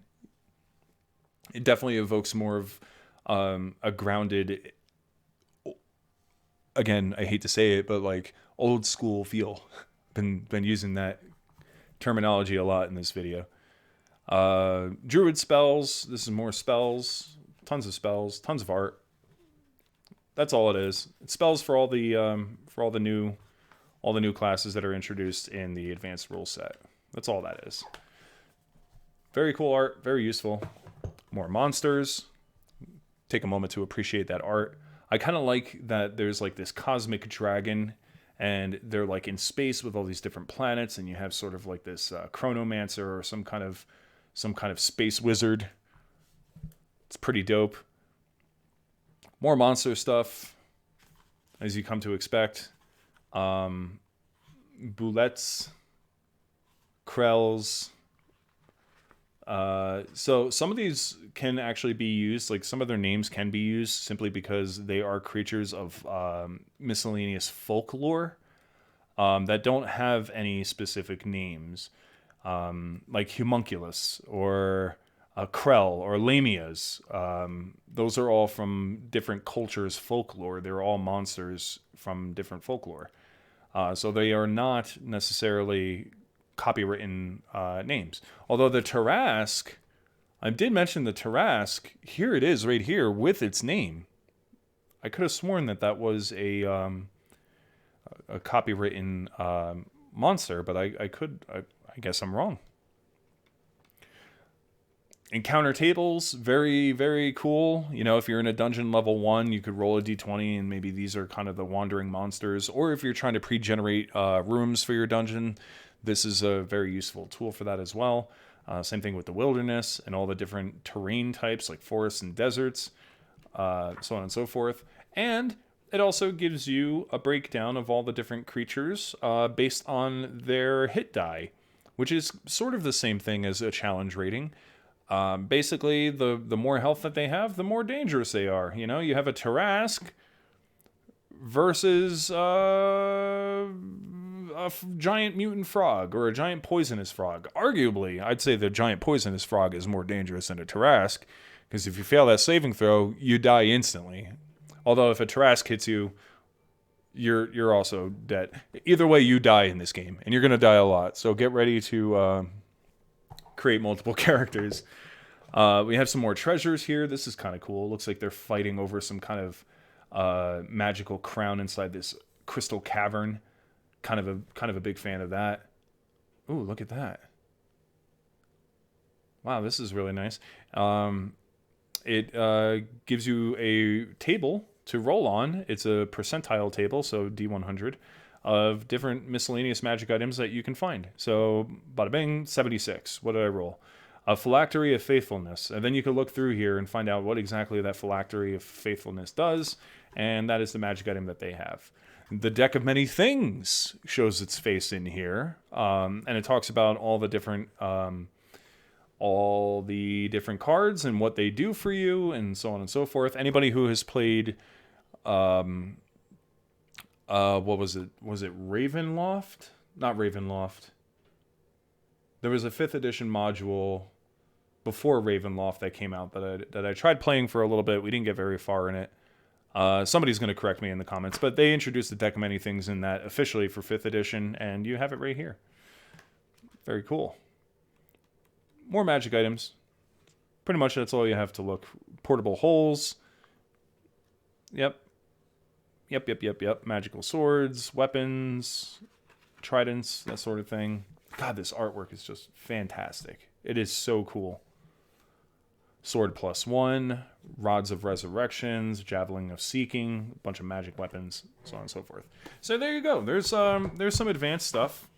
It definitely evokes more of a grounded, again, I hate to say it, but like old school feel. Been using that terminology a lot in this video. Druid spells. This is more spells. Tons of art. That's all it is. It's spells for all the new classes that are introduced in the advanced rule set. That's all that is. Very cool art, very useful. More monsters. Take a moment to appreciate that art. I kind of like that there's like this cosmic dragon, and they're like in space with all these different planets, and you have sort of like this chronomancer or some kind of space wizard. It's pretty dope. More monster stuff, as you come to expect. Boulettes. Krells. So some of these can actually be used, like some of their names can be used simply because they are creatures of miscellaneous folklore that don't have any specific names, like Homunculus or Krell or Lamias. Those are all from different cultures' folklore. They're all monsters from different folklore. So they are not necessarily copywritten names. Although the Tarrasque, I did mention the Tarrasque. Here it is, right here, with its name. I could have sworn that was a copywritten monster, but I guess I'm wrong. Encounter tables, very, very cool. You know, if you're in a dungeon level 1, you could roll a d20 and maybe these are kind of the wandering monsters. Or if you're trying to pre-generate rooms for your dungeon, this is a very useful tool for that as well. Same thing with the wilderness and all the different terrain types like forests and deserts, so on and so forth. And it also gives you a breakdown of all the different creatures based on their hit die, which is sort of the same thing as a challenge rating. Basically, the more health that they have, the more dangerous they are. You know, you have a Tarrasque versus giant mutant frog or a giant poisonous frog. Arguably, I'd say the giant poisonous frog is more dangerous than a Tarrasque, because if you fail that saving throw, you die instantly. Although if a Tarrasque hits you, you're also dead. Either way, you die in this game, and you're going to die a lot. So get ready to create multiple characters. We have some more treasures here. This is kind of cool. It looks like they're fighting over some kind of magical crown inside this crystal cavern. Kind of a big fan of that. Ooh, look at that. Wow, this is really nice. It gives you a table to roll on. It's a percentile table, so D100, of different miscellaneous magic items that you can find. So, bada bing, 76. What did I roll? A Phylactery of Faithfulness. And then you can look through here and find out what exactly that Phylactery of Faithfulness does, and that is the magic item that they have. The Deck of Many Things shows its face in here, and it talks about all the different cards and what they do for you, and so on and so forth. Anybody who has played, what was it? Was it Ravenloft? Not Ravenloft. There was a 5th edition module before Ravenloft that came out that I tried playing for a little bit. We didn't get very far in it. Somebody's going to correct me in the comments, but they introduced the Deck of Many Things in that officially for 5th edition, and you have it right here. Very cool. More magic items. Pretty much that's all you have to look. Portable holes. Yep. Magical swords, weapons, tridents, that sort of thing. God, this artwork is just fantastic. It is so cool. Sword +1, Rods of Resurrections, Javelin of Seeking, a bunch of magic weapons, so on and so forth. So there you go. There's some advanced stuff.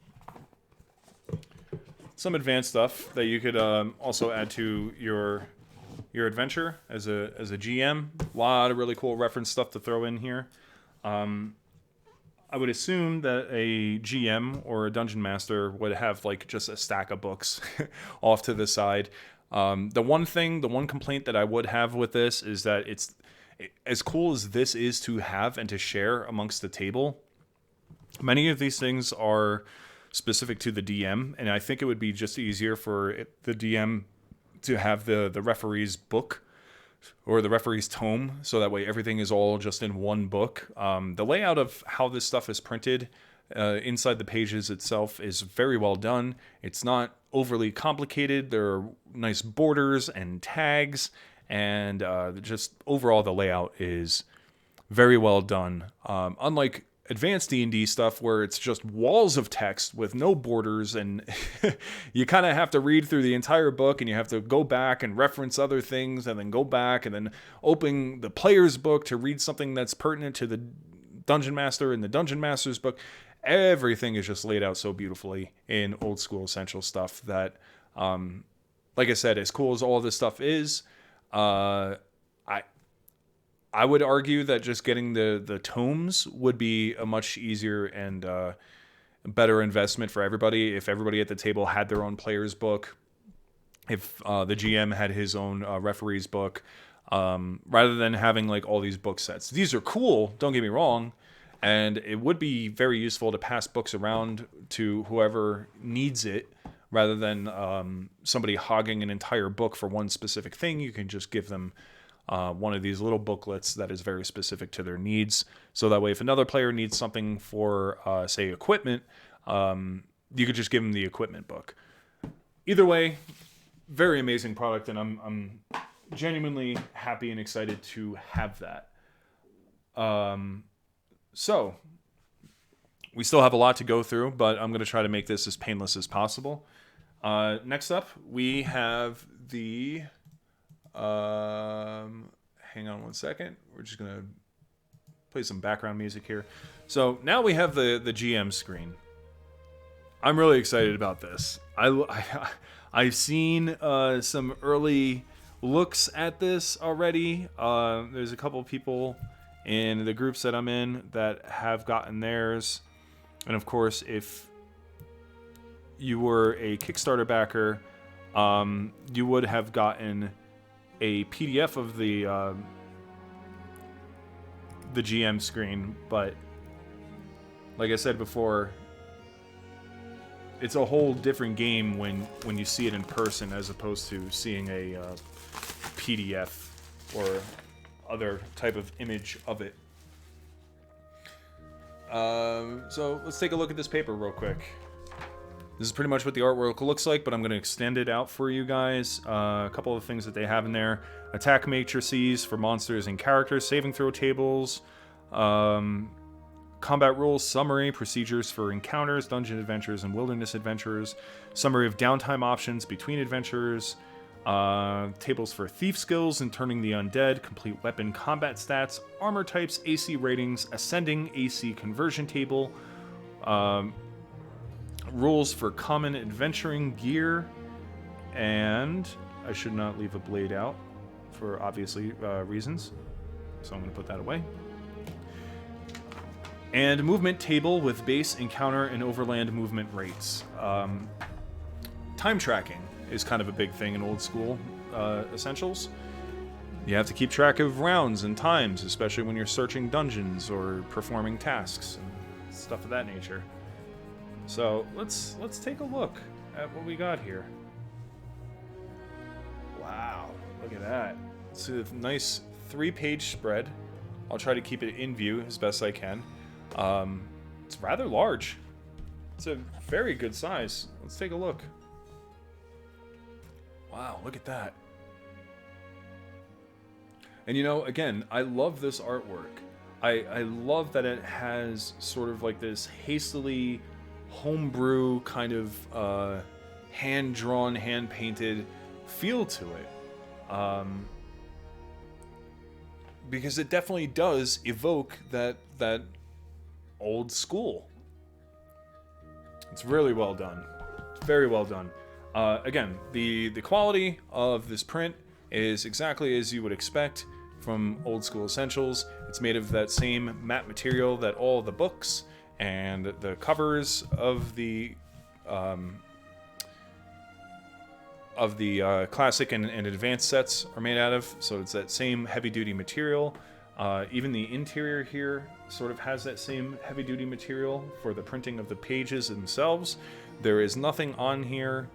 Some advanced stuff that you could also add to your adventure as a GM. A lot of really cool reference stuff to throw in here. I would assume that a GM or a dungeon master would have like just a stack of books off to the side. The one complaint that I would have with this is that it's as cool as this is to have and to share amongst the table. Many of these things are specific to the DM, and I think it would be just easier for the DM to have the referee's book or the referee's tome, so that way everything is all just in one book. The layout of how this stuff is printed inside the pages itself is very well done. It's not overly complicated. There are nice borders and tags, and just overall the layout is very well done. Unlike advanced D&D stuff where it's just walls of text with no borders, and you kind of have to read through the entire book, and you have to go back and reference other things, and then go back and then open the player's book to read something that's pertinent to the dungeon master in the dungeon master's book. Everything is just laid out so beautifully in Old School Essentials stuff that, like I said, as cool as all this stuff is, I would argue that just getting the tomes would be a much easier and better investment for everybody if everybody at the table had their own player's book, if the GM had his own referee's book, rather than having like all these book sets. These are cool, don't get me wrong, and it would be very useful to pass books around to whoever needs it, rather than somebody hogging an entire book for one specific thing. You can just give them one of these little booklets that is very specific to their needs. So that way, if another player needs something for, say, equipment, you could just give them the equipment book. Either way, very amazing product, and I'm genuinely happy and excited to have that. So, we still have a lot to go through, but I'm going to try to make this as painless as possible. Next up, we have the... hang on one second. We're just going to play some background music here. So, now we have the GM screen. I'm really excited about this. I've seen some early looks at this already. There's a couple of people in the groups that I'm in that have gotten theirs. And of course, if you were a Kickstarter backer, you would have gotten a PDF of the GM screen. But like I said before, it's a whole different game when you see it in person as opposed to seeing a PDF or other type of image of it. So let's take a look at this paper real quick. This is pretty much what the artwork looks like, but I'm going to extend it out for you guys. A couple of things that they have in there. Attack matrices for monsters and characters, saving throw tables, combat rules, summary, procedures for encounters, dungeon adventures, and wilderness adventures, summary of downtime options between adventures, tables for thief skills and turning the undead, complete weapon combat stats, armor types, AC ratings, ascending AC conversion table, rules for common adventuring gear, and I should not leave a blade out for obviously reasons, so I'm going to put that away. And movement table with base, encounter, and overland movement rates. Time tracking is kind of a big thing in old school essentials. You have to keep track of rounds and times, especially when you're searching dungeons or performing tasks and stuff of that nature. So let's take a look at what we got here. Wow, look at that. It's a nice 3-page spread. I'll try to keep it in view as best I can. It's rather large. It's a very good size. Let's take a look. Wow, look at that. And you know, again, I love this artwork. I love that it has sort of like this hastily homebrew kind of hand-drawn, hand-painted feel to it. Because it definitely does evoke that old school. It's really well done. It's very well done. Again, the quality of this print is exactly as you would expect from Old School Essentials. It's made of that same matte material that all the books and the covers of the classic and advanced sets are made out of. So it's that same heavy-duty material. Even the interior here sort of has that same heavy-duty material for the printing of the pages themselves. There is nothing on here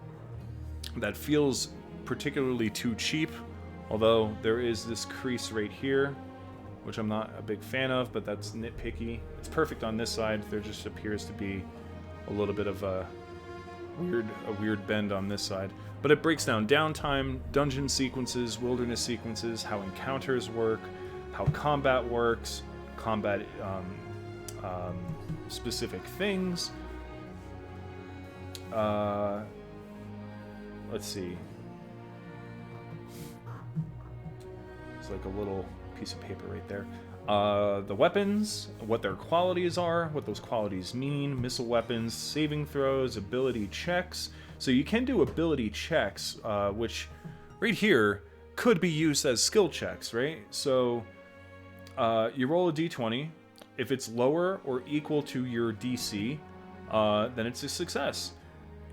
that feels particularly too cheap, although there is this crease right here, which I'm not a big fan of, but that's nitpicky. It's perfect on this side. There just appears to be a little bit of a weird bend on this side. But it breaks down downtime, dungeon sequences, wilderness sequences, how encounters work, how combat works, combat specific things. Let's see. It's like a little piece of paper right there. The weapons, what their qualities are, what those qualities mean, missile weapons, saving throws, ability checks. So you can do ability checks, which right here could be used as skill checks, right? So you roll a d20. If it's lower or equal to your DC, then it's a success.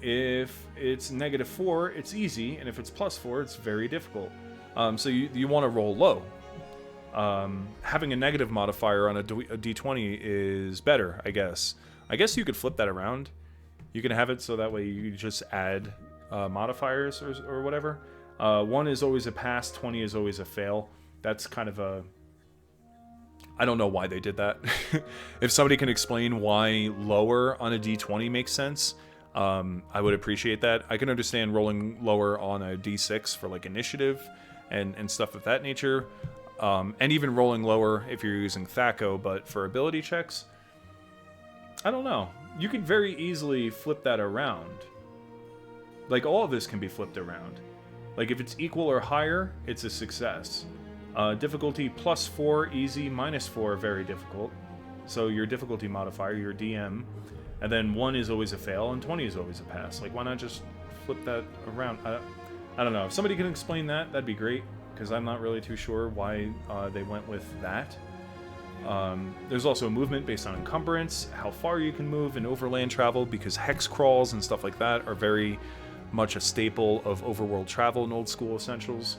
If it's -4, it's easy, and if it's +4, it's very difficult. So you want to roll low. Having a negative modifier on a d20 is better, I guess. I guess you could flip that around. You can have it so that way you just add modifiers or whatever. 1 is always a pass, 20 is always a fail. That's kind of a... I don't know why they did that. If somebody can explain why lower on a d20 makes sense, I would appreciate that. I can understand rolling lower on a d6 for like initiative and stuff of that nature. And even rolling lower if you're using Thaco, but for ability checks, I don't know. You could very easily flip that around. Like, all of this can be flipped around. Like, if it's equal or higher, it's a success. Difficulty +4, easy, -4, very difficult. So your difficulty modifier, your DM, and then 1 is always a fail, and 20 is always a pass. Like, why not just flip that around. I don't know. If somebody can explain that, that'd be great, because I'm not really too sure why they went with that. There's also a movement based on encumbrance, how far you can move in overland travel, because hex crawls and stuff like that are very much a staple of overworld travel in Old School Essentials.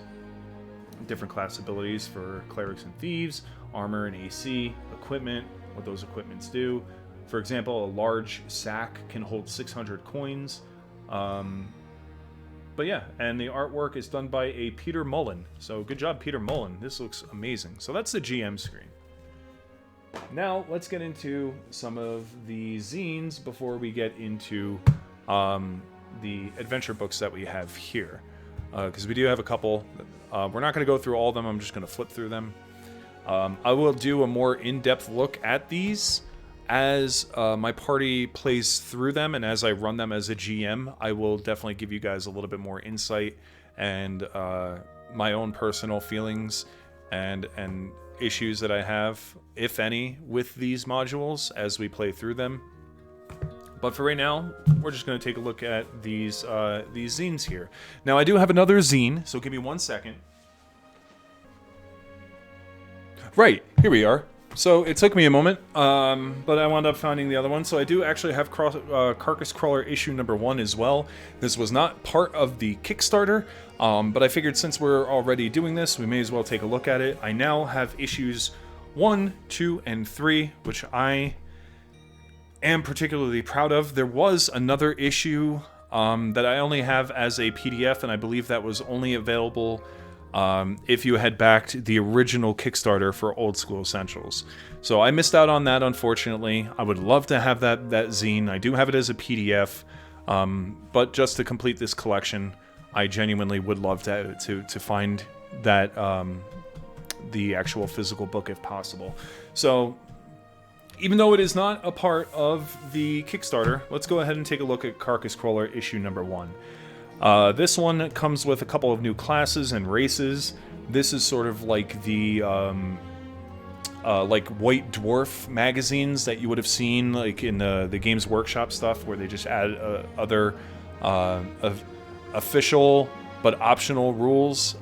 Different class abilities for clerics and thieves, armor and AC, equipment, what those equipments do. For example, a large sack can hold 600 coins. But yeah, and the artwork is done by a Peter Mullen. So good job, Peter Mullen. This looks amazing. So that's the GM screen. Now, let's get into some of the zines before we get into the adventure books that we have here. Because we do have a couple. We're not going to go through all of them. I'm just going to flip through them. I will do a more in-depth look at these as my party plays through them, and as I run them as a GM, I will definitely give you guys a little bit more insight and my own personal feelings and issues that I have, if any, with these modules as we play through them. But for right now, we're just going to take a look at these zines here. Now, I do have another zine, so give me 1 second. Right, here we are. So it took me a moment, but I wound up finding the other one. So I do actually have Carcass Crawler issue number 1 as well. This was not part of the Kickstarter, but I figured since we're already doing this, we may as well take a look at it. I now have issues 1, 2, and 3, which I am particularly proud of. There was another issue that I only have as a PDF, and I believe that was only available if you had backed the original Kickstarter for Old School Essentials. So I missed out on that, unfortunately. I would love to have that zine. I do have it as a PDF, but just to complete this collection, I genuinely would love to find that the actual physical book if possible. So even though it is not a part of the Kickstarter, let's go ahead and take a look at Carcass Crawler issue number 1. This one comes with a couple of new classes and races. This is sort of like the like White Dwarf magazines that you would have seen like in the Games Workshop stuff, where they just add other official but optional rules.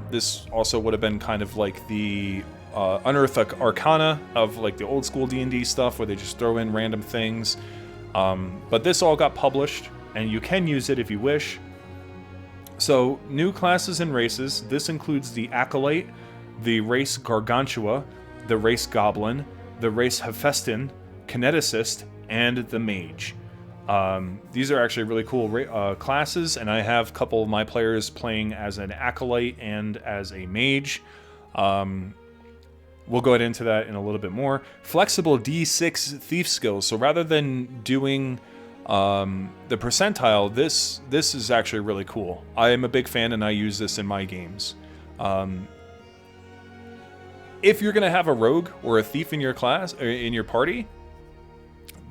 This also would have been kind of like the Unearthed Arcana of like the old school D&D stuff, where they just throw in random things. But this all got published, and you can use it if you wish. So, new classes and races. This includes the Acolyte, the race Gargantua, the race Goblin, the race Hephaestion, Kineticist, and the Mage. These are actually really cool classes, and I have a couple of my players playing as an Acolyte and as a Mage. We'll go into that in a little bit more. Flexible D6 thief skills. So rather than doing the percentile, this is actually really cool. I am a big fan, and I use this in my games. If you're going to have a rogue or a thief in your class or in your party,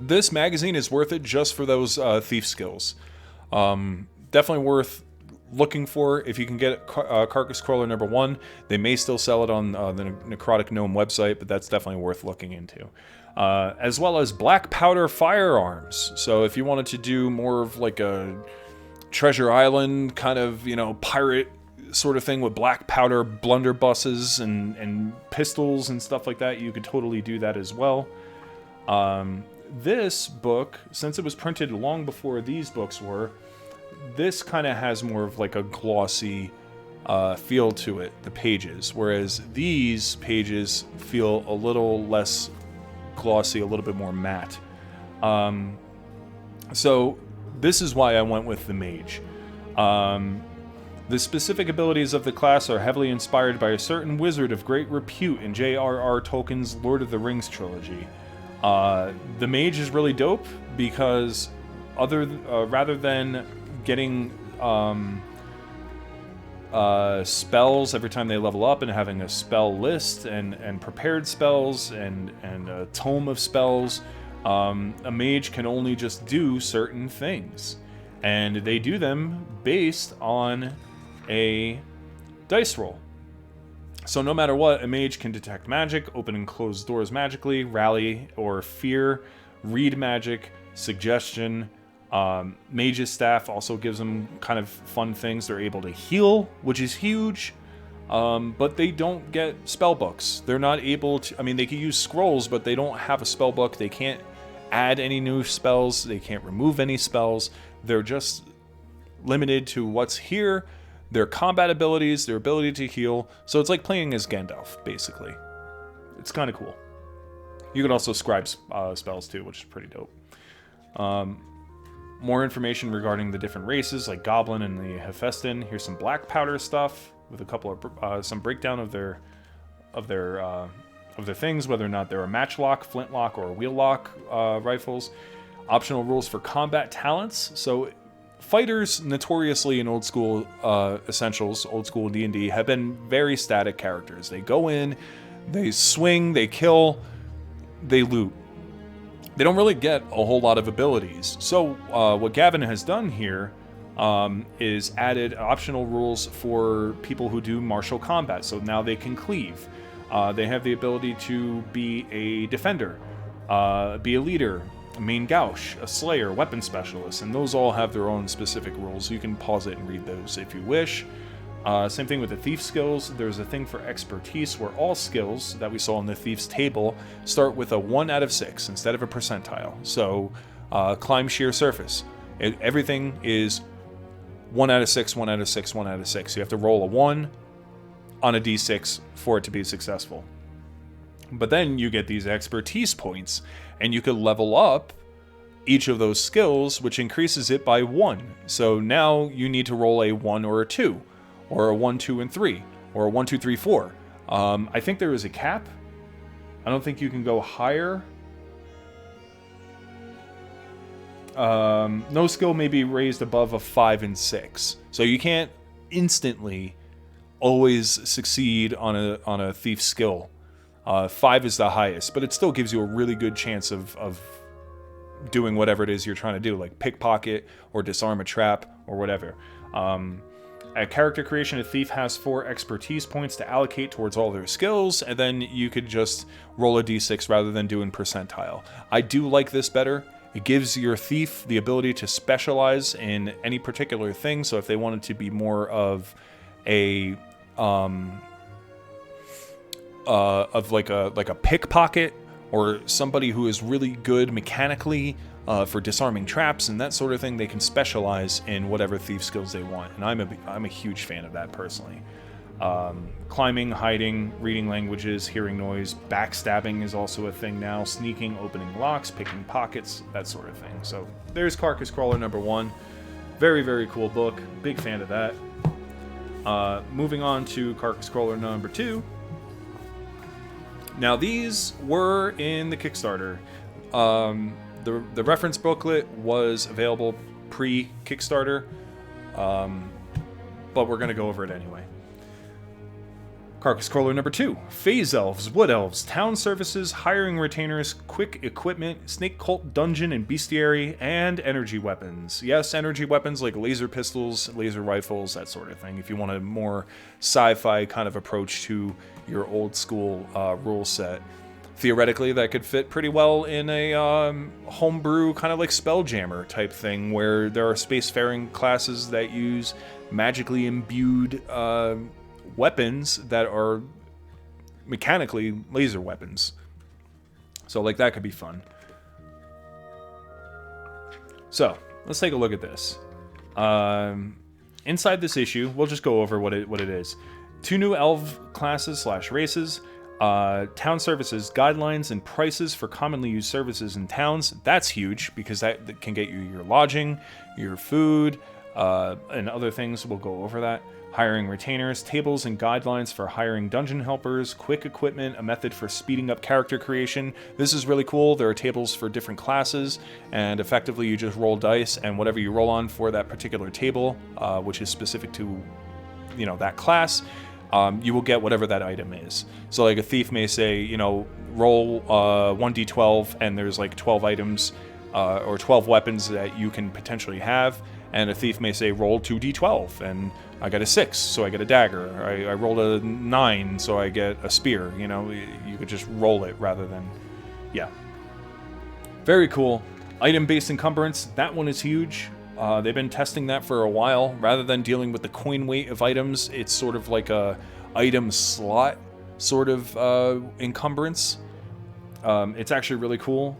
this magazine is worth it just for those thief skills. Definitely worth looking for. If you can get Carcass Crawler number 1, they may still sell it on the Necrotic Gnome website, but that's definitely worth looking into. As well as black powder firearms. So if you wanted to do more of like a Treasure Island kind of, pirate sort of thing with black powder blunderbusses and pistols and stuff like that, you could totally do that as well. This book, since it was printed long before these books were, this kind of has more of like a glossy feel to it, the pages, whereas these pages feel a little less glossy, a little bit more matte. So this is why I went with the Mage. The specific abilities of the class are heavily inspired by a certain wizard of great repute in J.R.R. Tolkien's Lord of the Rings trilogy. The Mage is really dope because rather than getting spells every time they level up and having a spell list and prepared spells and a tome of spells, a mage can only just do certain things, and they do them based on a dice roll. So no matter what, a mage can detect magic, open and close doors magically, rally or fear, read magic, suggestion, Mage's Staff also gives them kind of fun things. They're able to heal, which is huge, but they don't get spell books. They're not able to, I mean, they can use scrolls, but they don't have a spell book. They can't add any new spells. They can't remove any spells. They're just limited to what's here, their combat abilities, their ability to heal. So it's like playing as Gandalf, basically. It's kind of cool. You can also scribe spells too, which is pretty dope. More information regarding the different races, like Goblin and the Hephaestus. Here's some black powder stuff with a couple of some breakdown of their things, whether or not they're a matchlock, flintlock, or wheel-lock rifles. Optional rules for combat talents. So fighters, notoriously in old school Essentials, old school D&D, have been very static characters. They go in, they swing, they kill, they loot. They don't really get a whole lot of abilities. So what Gavin has done here is added optional rules for people who do martial combat. So now they can cleave. They have the ability to be a defender, be a leader, a main gauche, a slayer, weapon specialist, and those all have their own specific rules. You can pause it and read those if you wish. Same thing with the thief skills. There's a thing for expertise where all skills that we saw in the thief's table start with a 1 out of 6 instead of a percentile. So climb sheer surface. Everything is 1 out of 6, 1 out of 6, 1 out of 6. You have to roll a 1 on a d6 for it to be successful. But then you get these expertise points, and you could level up each of those skills, which increases it by 1. So now you need to roll a 1 or a 2. Or a 1, 2, and 3, or a 1, 2, 3, 4. I think there is a cap. I don't think you can go higher. No skill may be raised above a 5 and 6. So you can't instantly always succeed on a thief skill. 5 is the highest, but it still gives you a really good chance of doing whatever it is you're trying to do, like pickpocket or disarm a trap or whatever. At character creation, a thief has 4 expertise points to allocate towards all their skills, and then you could just roll a d6 rather than doing percentile. I do like this better. It gives your thief the ability to specialize in any particular thing, so if they wanted to be more of a like a pickpocket, or somebody who is really good mechanically for disarming traps and that sort of thing, they can specialize in whatever thief skills they want, and I'm a huge fan of that personally. Climbing, hiding, reading languages, hearing noise, backstabbing is also a thing now, sneaking, opening locks, picking pockets, that sort of thing. So there's Carcass Crawler number 1. Very, very cool book. Big fan of that. Moving on to Carcass Crawler number 2. Now these were in the Kickstarter. The reference booklet was available pre-Kickstarter, but we're going to go over it anyway. Carcass Crawler number 2. Phase Elves, Wood Elves, Town Services, Hiring Retainers, Quick Equipment, Snake Cult Dungeon and Bestiary, and Energy Weapons. Yes, energy weapons like laser pistols, laser rifles, that sort of thing. If you want a more sci-fi kind of approach to your old school rule set. Theoretically, that could fit pretty well in a homebrew kind of like Spelljammer type thing, where there are spacefaring classes that use magically imbued weapons that are mechanically laser weapons. So like that could be fun. So let's take a look at this. Inside this issue, we'll just go over what it is. 2 new elf classes / races. Town services, guidelines, and prices for commonly used services in towns. That's huge because that can get you your lodging, your food, and other things. We'll go over that. Hiring retainers, tables and guidelines for hiring dungeon helpers, quick equipment, a method for speeding up character creation. This is really cool. There are tables for different classes, and effectively you just roll dice, and whatever you roll on for that particular table, which is specific to, that class, you will get whatever that item is. So like a thief may say, roll 1d12, and there's like 12 items or 12 weapons that you can potentially have. And a thief may say, roll 2d12, and I got a 6, so I get a dagger. I rolled a 9, so I get a spear. You could just roll it rather than... Yeah. Very cool. Item-based encumbrance, that one is huge. They've been testing that for a while. Rather than dealing with the coin weight of items, it's sort of like a item slot sort of encumbrance. It's actually really cool,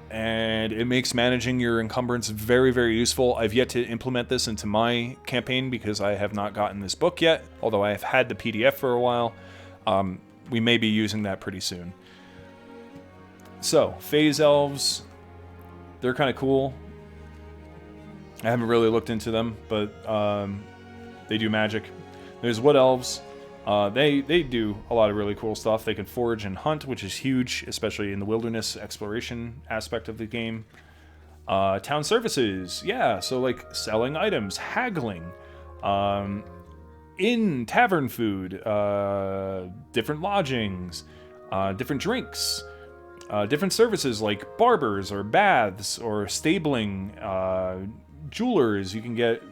and it makes managing your encumbrance very, very useful. I've yet to implement this into my campaign because I have not gotten this book yet, although I have had the PDF for a while. We may be using that pretty soon. So, phase elves, they're kind of cool. I haven't really looked into them, but they do magic. There's wood elves. They do a lot of really cool stuff. They can forage and hunt, which is huge, especially in the wilderness exploration aspect of the game. Town services, yeah, so like selling items, haggling, inn, tavern food, different lodgings, different drinks, different services like barbers or baths or stabling, jewelers. You can get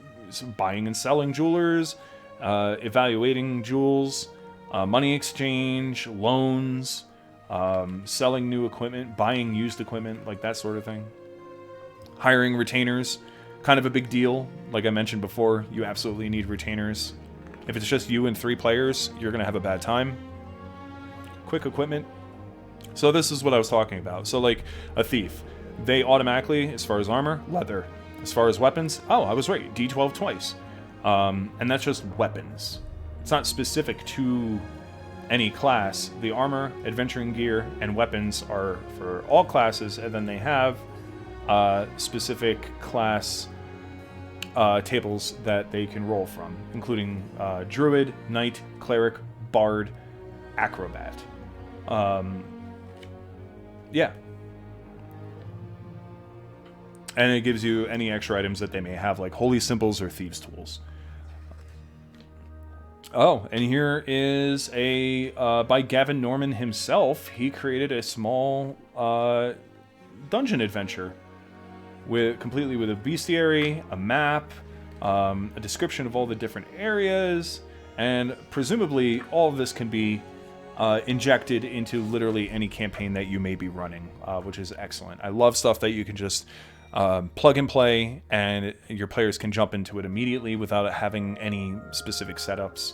buying and selling jewelers, evaluating jewels, money exchange, loans, selling new equipment, buying used equipment, like that sort of thing. Hiring retainers, kind of a big deal. Like I mentioned before, you absolutely need retainers. If it's just you and 3 players, you're going to have a bad time. Quick equipment. So this is what I was talking about. So like a thief, they automatically, as far as armor, leather. As far as weapons, oh, I was right, D12 twice. And that's just weapons. It's not specific to any class. The armor, adventuring gear, and weapons are for all classes, and then they have specific class tables that they can roll from, including druid, knight, cleric, bard, acrobat. Yeah. And it gives you any extra items that they may have, like holy symbols or thieves' tools. Oh, and here is a by Gavin Norman himself. He created a small dungeon adventure completely with a bestiary, a map, a description of all the different areas, and presumably all of this can be injected into literally any campaign that you may be running, which is excellent. I love stuff that you can just plug and play, and your players can jump into it immediately without having any specific setups.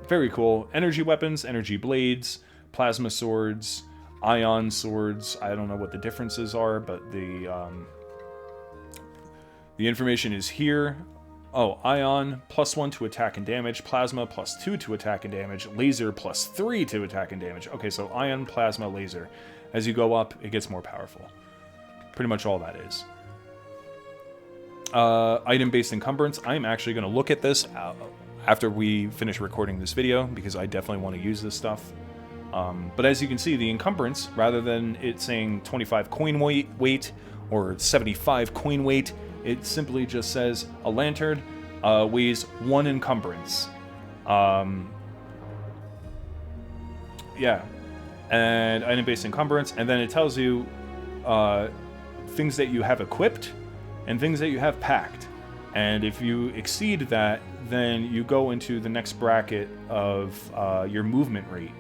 Very cool. Energy weapons, energy blades, plasma swords, ion swords. I don't know what the differences are, but the information is here. Oh, ion, +1 to attack and damage. Plasma, +2 to attack and damage. Laser, +3 to attack and damage. Okay, so ion, plasma, laser. As you go up, it gets more powerful. Pretty much all that is. Item-based encumbrance. I'm actually going to look at this after we finish recording this video, because I definitely want to use this stuff. But as you can see, the encumbrance, rather than it saying 25 coin weight or 75 coin weight, it simply just says a lantern weighs 1 encumbrance. Yeah. And item-based encumbrance, and then it tells you things that you have equipped and things that you have packed. And if you exceed that, then you go into the next bracket of your movement rate.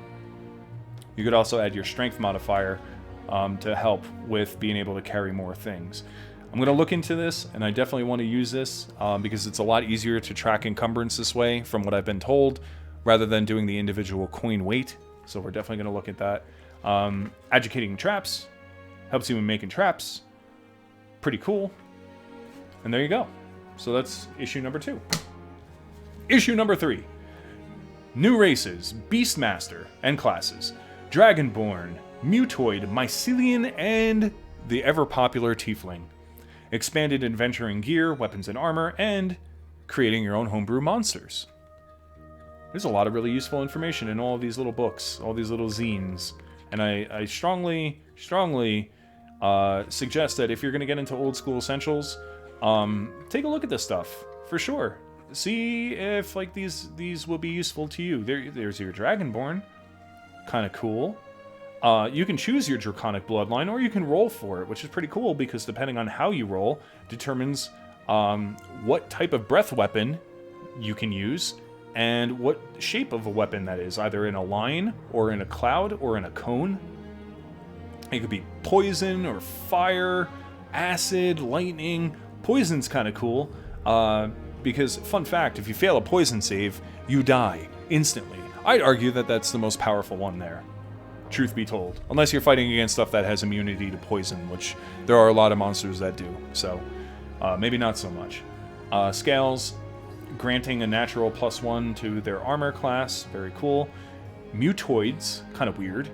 You could also add your strength modifier to help with being able to carry more things. I'm going to look into this, and I definitely want to use this because it's a lot easier to track encumbrance this way, from what I've been told, rather than doing the individual coin weight. So we're definitely going to look at that. Educating traps helps you in making traps. Pretty cool. And there you go. So that's issue number 2. Issue number 3. New races, Beastmaster, and classes. Dragonborn, Mutoid, Mycelian, and the ever-popular Tiefling. Expanded adventuring gear, weapons and armor, and creating your own homebrew monsters. There's a lot of really useful information in all of these little books, all these little zines. And I strongly suggest that if you're going to get into Old School Essentials, take a look at this stuff, for sure. See if like these will be useful to you. There's your Dragonborn. Kind of cool. You can choose your Draconic bloodline, or you can roll for it, which is pretty cool, because depending on how you roll determines what type of breath weapon you can use, and what shape of a weapon that is, either in a line, or in a cloud, or in a cone. It could be poison or fire, acid, lightning. Poison's kind of cool, because, fun fact, if you fail a poison save, you die instantly. I'd argue that that's the most powerful one there, truth be told. Unless you're fighting against stuff that has immunity to poison, which there are a lot of monsters that do, so maybe not so much. Scales, granting a natural +1 to their armor class, very cool. Mutoids, kind of weird.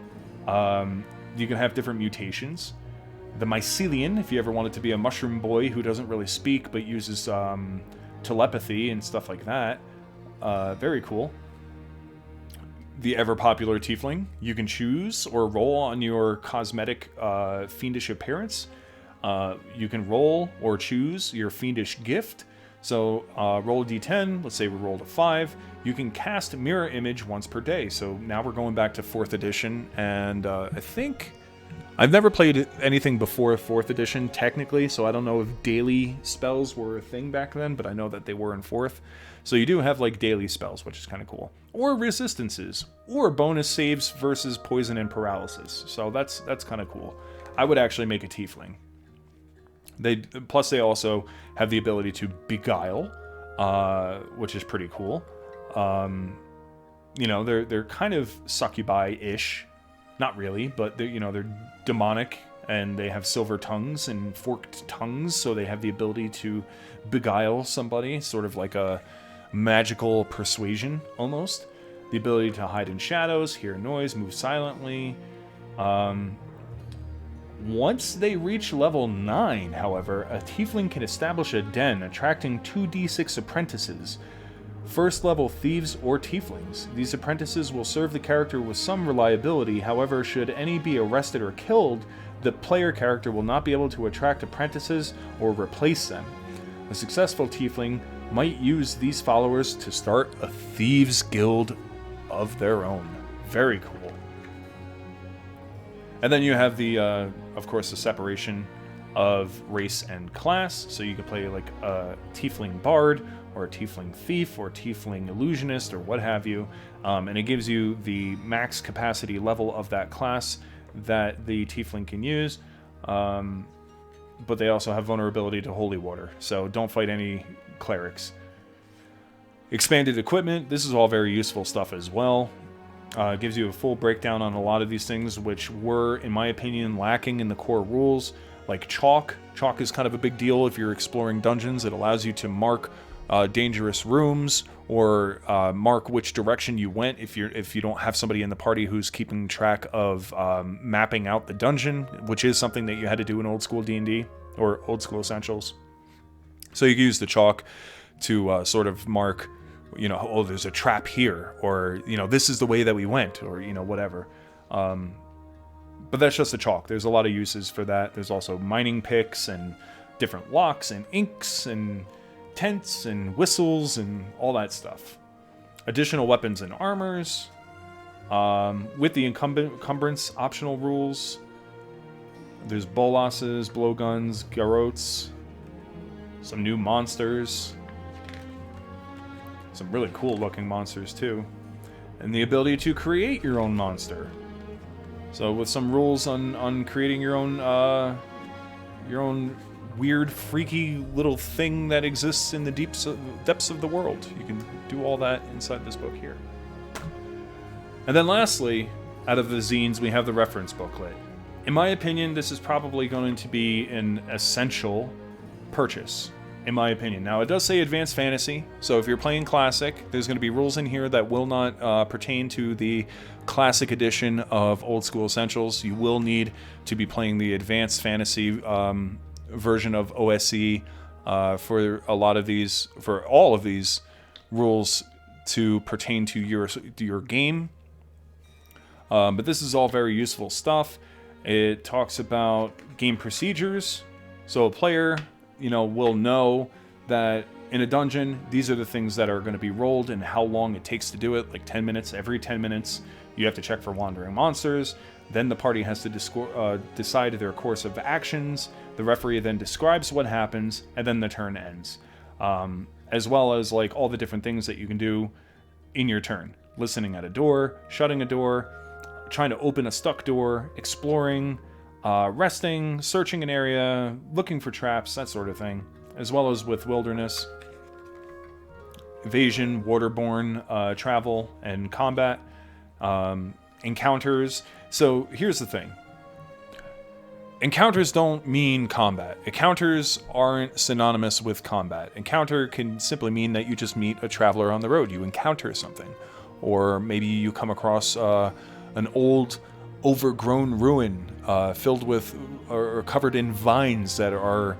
You can have different mutations. The Mycelian, if you ever wanted to be a mushroom boy who doesn't really speak but uses telepathy and stuff like that. Very cool. The ever-popular Tiefling. You can choose or roll on your cosmetic fiendish appearance. You can roll or choose your fiendish gift. So roll a d10, let's say we rolled a 5. You can cast Mirror Image once per day. So now we're going back to 4th edition, and I think... I've never played anything before 4th edition, technically, so I don't know if daily spells were a thing back then, but I know that they were in 4th. So you do have, like, daily spells, which is kind of cool. Or resistances, or bonus saves versus poison and paralysis. So that's kind of cool. I would actually make a Tiefling. Plus, they also have the ability to beguile, which is pretty cool. You know, they're kind of succubi-ish. Not really, but they're demonic, and they have silver tongues and forked tongues, so they have the ability to beguile somebody, sort of like a magical persuasion, almost. The ability to hide in shadows, hear noise, move silently. Once they reach level 9, however, a Tiefling can establish a den, attracting 2d6 apprentices. First level thieves or tieflings. These apprentices will serve the character with some reliability, however, should any be arrested or killed, the player character will not be able to attract apprentices or replace them. A successful tiefling might use these followers to start a thieves' guild of their own. Very cool. And then you have the, of course, the separation of race and class, so you could play like a tiefling bard, or a tiefling thief, or tiefling illusionist, or what have you, and it gives you the max capacity level of that class that the tiefling can use, but they also have vulnerability to holy water, so don't fight any clerics. Expanded equipment, this is all very useful stuff as well. Gives you a full breakdown on a lot of these things, which were, in my opinion, lacking in the core rules, like chalk. Chalk is kind of a big deal if you're exploring dungeons. It allows you to mark dangerous rooms, or mark which direction you went if you don't have somebody in the party who's keeping track of mapping out the dungeon, which is something that you had to do in old school D&D or old school Essentials. So you can use the chalk to sort of mark, oh, there's a trap here, or this is the way that we went, or whatever. But that's just the chalk. There's a lot of uses for that. There's also mining picks and different locks and inks and tents and whistles and all that stuff. Additional weapons and armors, with the encumbrance optional rules. There's bolasses, blowguns, garrotes, some new monsters, some really cool looking monsters too, and the ability to create your own monster. So with some rules on creating your own weird, freaky little thing that exists in the depths of the world. You can do all that inside this book here. And then lastly, out of the zines, we have the reference booklet. In my opinion, this is probably going to be an essential purchase, in my opinion. Now, it does say Advanced Fantasy, so if you're playing Classic, there's going to be rules in here that will not pertain to the Classic edition of Old School Essentials. You will need to be playing the Advanced Fantasy version of OSE for all of these rules to pertain to your game. But this is all very useful stuff. It talks about game procedures, so a player, will know that in a dungeon, these are the things that are going to be rolled and how long it takes to do it, like 10 minutes. Every 10 minutes, you have to check for wandering monsters. Then the party has to decide their course of actions. The referee then describes what happens, and then the turn ends. As well as like all the different things that you can do in your turn. Listening at a door, shutting a door, trying to open a stuck door, exploring, resting, searching an area, looking for traps, that sort of thing, as well as with wilderness, evasion, waterborne travel, and combat, encounters. So here's the thing. Encounters don't mean combat. Encounters aren't synonymous with combat. Encounter can simply mean that you just meet a traveler on the road. You encounter something. Or maybe you come across an old, overgrown ruin filled with or covered in vines that are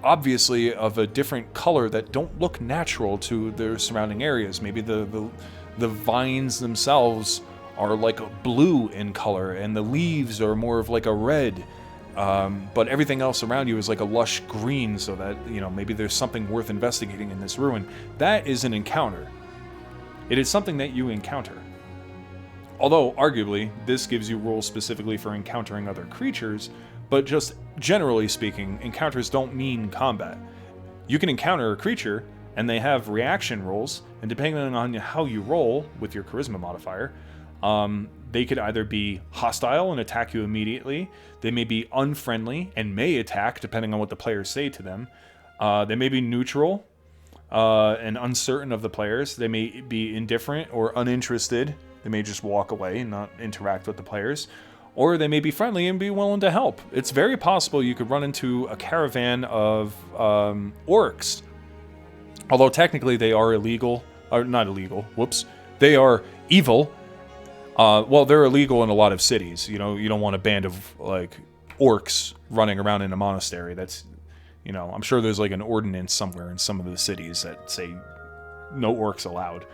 obviously of a different color that don't look natural to their surrounding areas. Maybe the vines themselves are like a blue in color, and the leaves are more of like a red, but everything else around you is like a lush green, so that, you know, maybe there's something worth investigating in this ruin. That is an encounter. It is something that you encounter. Although, arguably, this gives you rules specifically for encountering other creatures, but just generally speaking, encounters don't mean combat. You can encounter a creature, and they have reaction rolls, and depending on how you roll with your charisma modifier, they could either be hostile and attack you immediately. They may be unfriendly and may attack depending on what the players say to them. They may be neutral and uncertain of the players. They may be indifferent or uninterested. They may just walk away and not interact with the players. Or they may be friendly and be willing to help. It's very possible you could run into a caravan of orcs. Although technically they are illegal. Or not illegal. Whoops. They are evil. Well, they're illegal in a lot of cities. You know, you don't want a band of, like, orcs running around in a monastery. That's, you know, I'm sure there's, like, an ordinance somewhere in some of the cities that say no orcs allowed.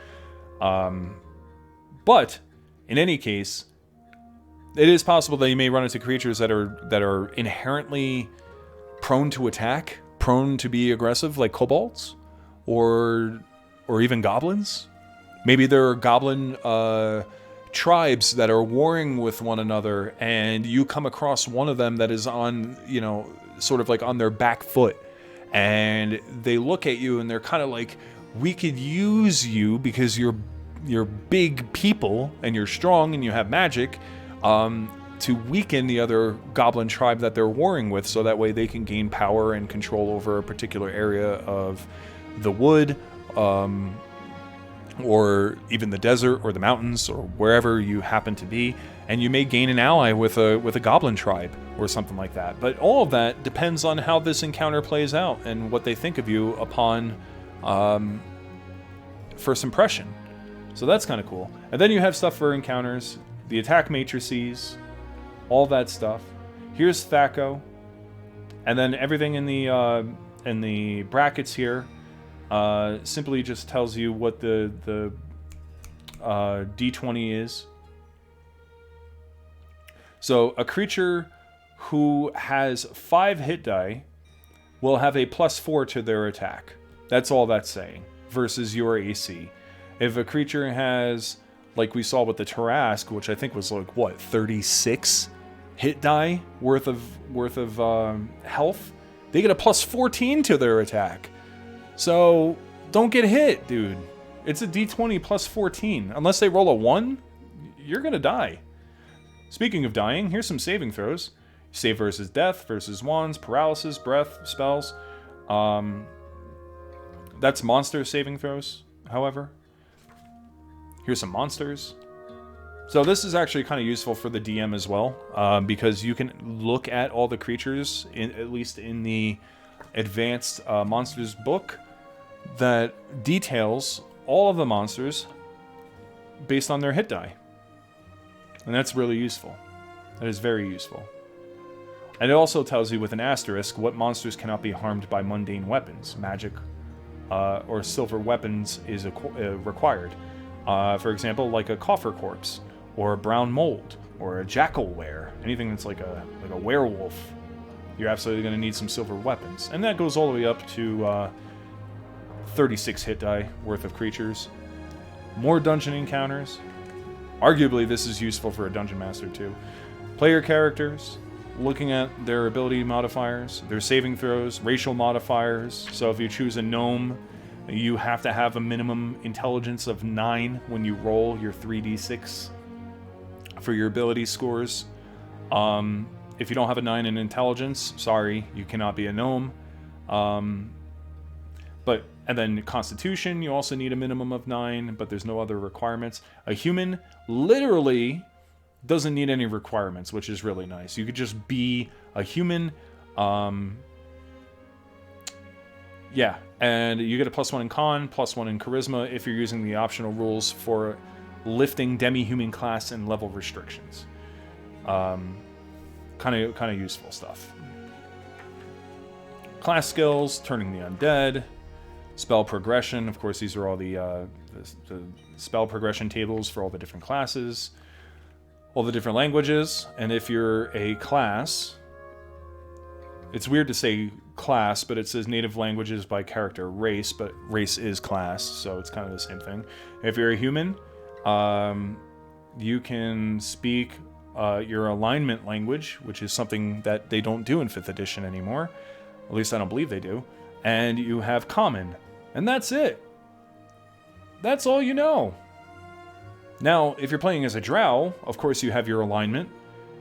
But, in any case, it is possible that you may run into creatures that are inherently prone to attack, prone to be aggressive, like kobolds, or even goblins. Maybe there are goblin tribes that are warring with one another, and you come across one of them that is on, you know, sort of like on their back foot, and they look at you and they're kind of like, we could use you because you're big people and you're strong and you have magic, to weaken the other goblin tribe that they're warring with, so that way they can gain power and control over a particular area of the wood, or even the desert or the mountains or wherever you happen to be, and you may gain an ally with a goblin tribe or something like that. But all of that depends on how this encounter plays out and what they think of you upon first impression. So that's kind of cool. And then you have stuff for encounters, the attack matrices, all that stuff. Here's Thaco, and then everything in the brackets here simply just tells you what the D20 is. So a creature who has 5 hit die will have a +4 to their attack. That's all that's saying, versus your AC. If a creature has, like we saw with the Tarask, which I think was like, what, 36 hit die worth of health, they get a +14 to their attack. So don't get hit, dude. It's a D20 +14. Unless they roll a 1, you're gonna die. Speaking of dying, here's some saving throws. Save versus death, versus wands, paralysis, breath, spells. That's monster saving throws, however. Here's some monsters. So this is actually kind of useful for the DM as well, because you can look at all the creatures, at least in the advanced monsters book, that details all of the monsters based on their hit die. And that's really useful. That is very useful. And it also tells you with an asterisk what monsters cannot be harmed by mundane weapons. Magic or silver weapons is required. For example, like a coffer corpse, or a brown mold, or a jackalwere. Anything that's like a werewolf. You're absolutely going to need some silver weapons. And that goes all the way up to 36 hit die worth of creatures. More dungeon encounters. Arguably, this is useful for a dungeon master too. Player characters, looking at their ability modifiers, their saving throws, racial modifiers. So if you choose a gnome, you have to have a minimum intelligence of 9 when you roll your 3d6 for your ability scores. If you don't have a 9 in intelligence, sorry, you cannot be a gnome. And then Constitution, you also need a minimum of 9, but there's no other requirements. A human literally doesn't need any requirements, which is really nice. You could just be a human. Yeah, and you get a +1 in con, +1 in charisma if you're using the optional rules for lifting demi-human class and level restrictions. Kind of useful stuff. Class skills, turning the undead, spell progression. Of course, these are all the spell progression tables for all the different classes, all the different languages, and if you're a class, it's weird to say class, but it says native languages by character race, but race is class, so it's kind of the same thing. If you're a human, you can speak your alignment language, which is something that they don't do in 5th edition anymore. At least I don't believe they do. And you have common. And that's it. That's all you know. Now, if you're playing as a drow, of course you have your alignment.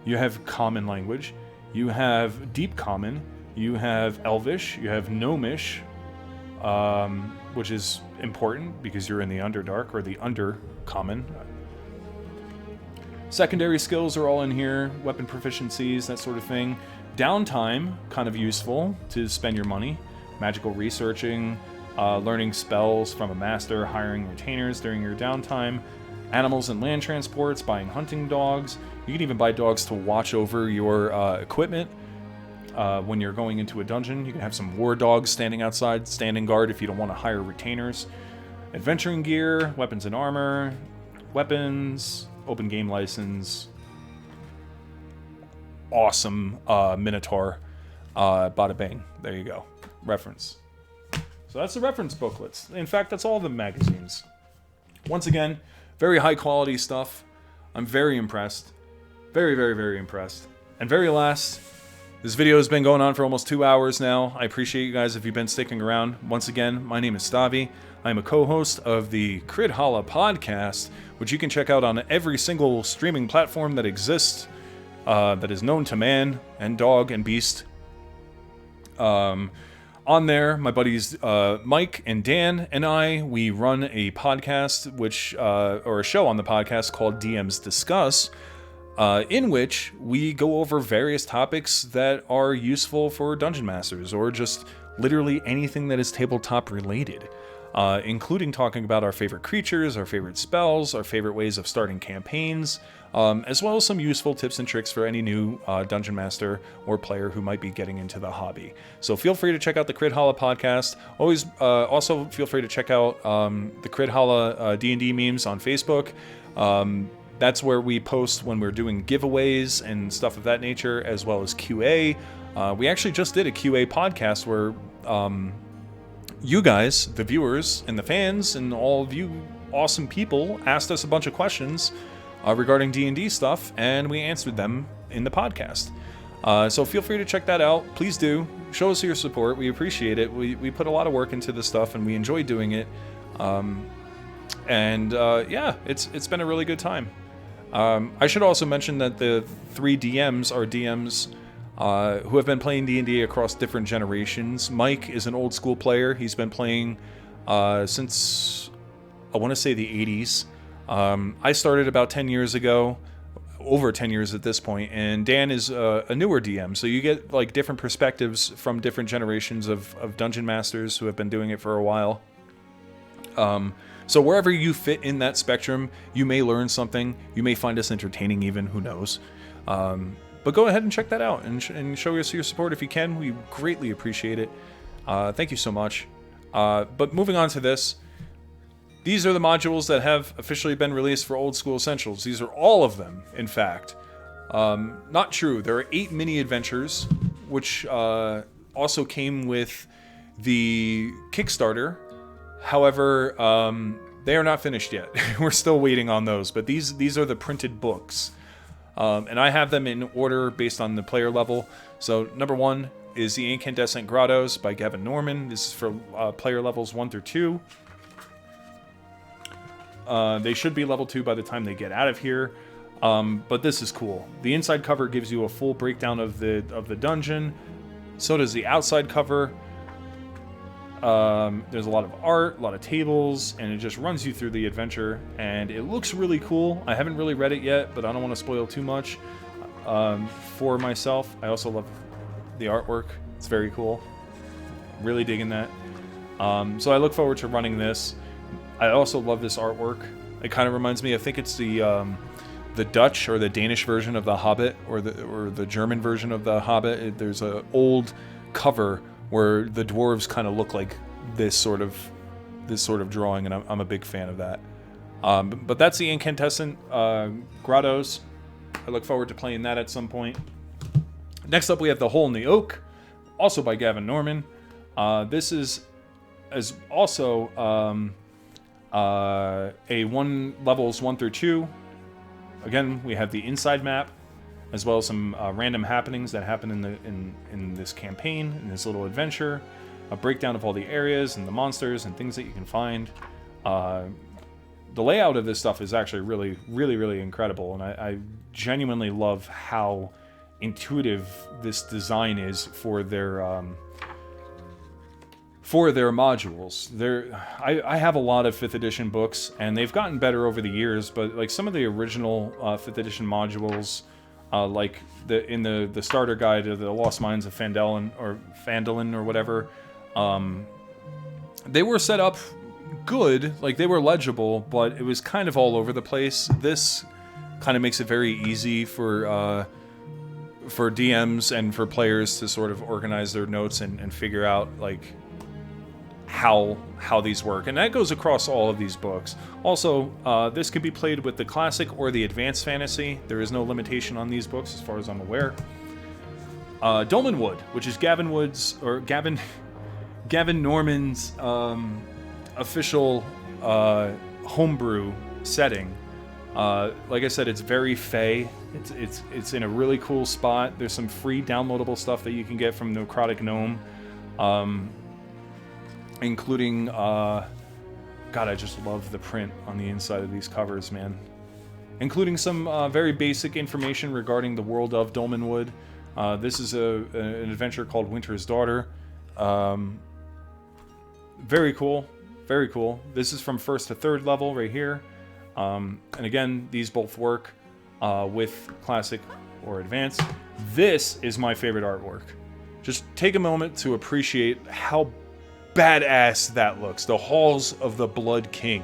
You have common language. You have deep common. You have elvish. You have gnomish, which is important because you're in the Underdark, or the Undercommon. Secondary skills are all in here. Weapon proficiencies, that sort of thing. Downtime, kind of useful to spend your money. Magical researching, learning spells from a master, hiring retainers during your downtime. Animals and land transports, buying hunting dogs. You can even buy dogs to watch over your equipment when you're going into a dungeon. You can have some war dogs standing outside, standing guard if you don't want to hire retainers. Adventuring gear, weapons and armor, weapons, open game license. Awesome Minotaur. Bada bang. There you go. Reference. So that's the reference booklets. In fact, that's all the magazines. Once again, very high quality stuff. I'm very impressed. Very, very, very impressed. And very last, this video has been going on for almost 2 hours now. I appreciate you guys if you've been sticking around. Once again, my name is Stavi. I'm a co-host of the Crithalla podcast, which you can check out on every single streaming platform that exists, that is known to man and dog and beast. On there, my buddies Mike and Dan and we run a podcast, or a show on the podcast called DMs Discuss, in which we go over various topics that are useful for Dungeon Masters, or just literally anything that is tabletop related, including talking about our favorite creatures, our favorite spells, our favorite ways of starting campaigns, as well as some useful tips and tricks for any new Dungeon Master or player who might be getting into the hobby. So feel free to check out the Crithalla podcast. Always, also feel free to check out the Crithalla D&D memes on Facebook. That's where we post when we're doing giveaways and stuff of that nature, as well as QA. We actually just did a QA podcast where you guys, the viewers and the fans and all of you awesome people, asked us a bunch of questions regarding D&D stuff, and we answered them in the podcast. So feel free to check that out. Please do. Show us your support. We appreciate it. We put a lot of work into this stuff, and we enjoy doing it. Yeah, it's been a really good time. I should also mention that the 3 DMs are DMs who have been playing D&D across different generations. Mike is an old school player. He's been playing since, I want to say, the 80s. I started about 10 years ago, over 10 years at this point, and Dan is a newer DM, so you get like different perspectives from different generations of Dungeon Masters who have been doing it for a while. So wherever you fit in that spectrum, you may learn something, you may find us entertaining even, who knows. But go ahead and check that out, and show us your support if you can. We greatly appreciate it. Thank you so much. But moving on to this, these are the modules that have officially been released for Old School Essentials. These are all of them, in fact. Not true. There are 8 mini adventures, which also came with the Kickstarter. However, they are not finished yet. We're still waiting on those. But these are the printed books. And I have them in order based on the player level. So number 1 is The Incandescent Grottos by Gavin Norman. This is for player levels 1 through 2. They should be level 2 by the time they get out of here. But this is cool. The inside cover gives you a full breakdown of the dungeon. So does the outside cover. There's a lot of art, a lot of tables, and it just runs you through the adventure. And it looks really cool. I haven't really read it yet, but I don't want to spoil too much for myself. I also love the artwork. It's very cool. Really digging that. So I look forward to running this. I also love this artwork. It kind of reminds me, I think it's the Dutch or the Danish version of The Hobbit, or the German version of The Hobbit. There's an old cover where the dwarves kind of look like this sort of drawing, and I'm a big fan of that. But that's the Incandescent Grottos. I look forward to playing that at some point. Next up, we have The Hole in the Oak, also by Gavin Norman. This is also levels 1 through 2. Again, we have the inside map, as well as some random happenings that happen in this campaign, in this little adventure. A breakdown of all the areas and the monsters and things that you can find. The layout of this stuff is actually really, really, really incredible, and I genuinely love how intuitive this design is for their modules. I have a lot of 5th edition books, and they've gotten better over the years, but like some of the original 5th edition modules, like in the starter guide of the Lost Mines of Phandalin or whatever, they were set up good, like they were legible, but it was kind of all over the place. This kind of makes it very easy for DMs and for players to sort of organize their notes and figure out like how these work, and that goes across all of these books. Also, this can be played with the classic or the advanced fantasy. There is no limitation on these books as far as I'm aware. Dolmen Wood, which is Gavin Norman's official homebrew setting. Like I said, it's very fey. It's in a really cool spot. There's some free downloadable stuff that you can get from Necrotic Gnome. Including, God, I just love the print on the inside of these covers, man. Including some very basic information regarding the world of Dolmen Wood. This is an adventure called Winter's Daughter. Very cool, very cool. This is from 1st to 3rd level right here. And again, these both work with Classic or Advanced. This is my favorite artwork. Just take a moment to appreciate how badass that looks. The Halls of the Blood King.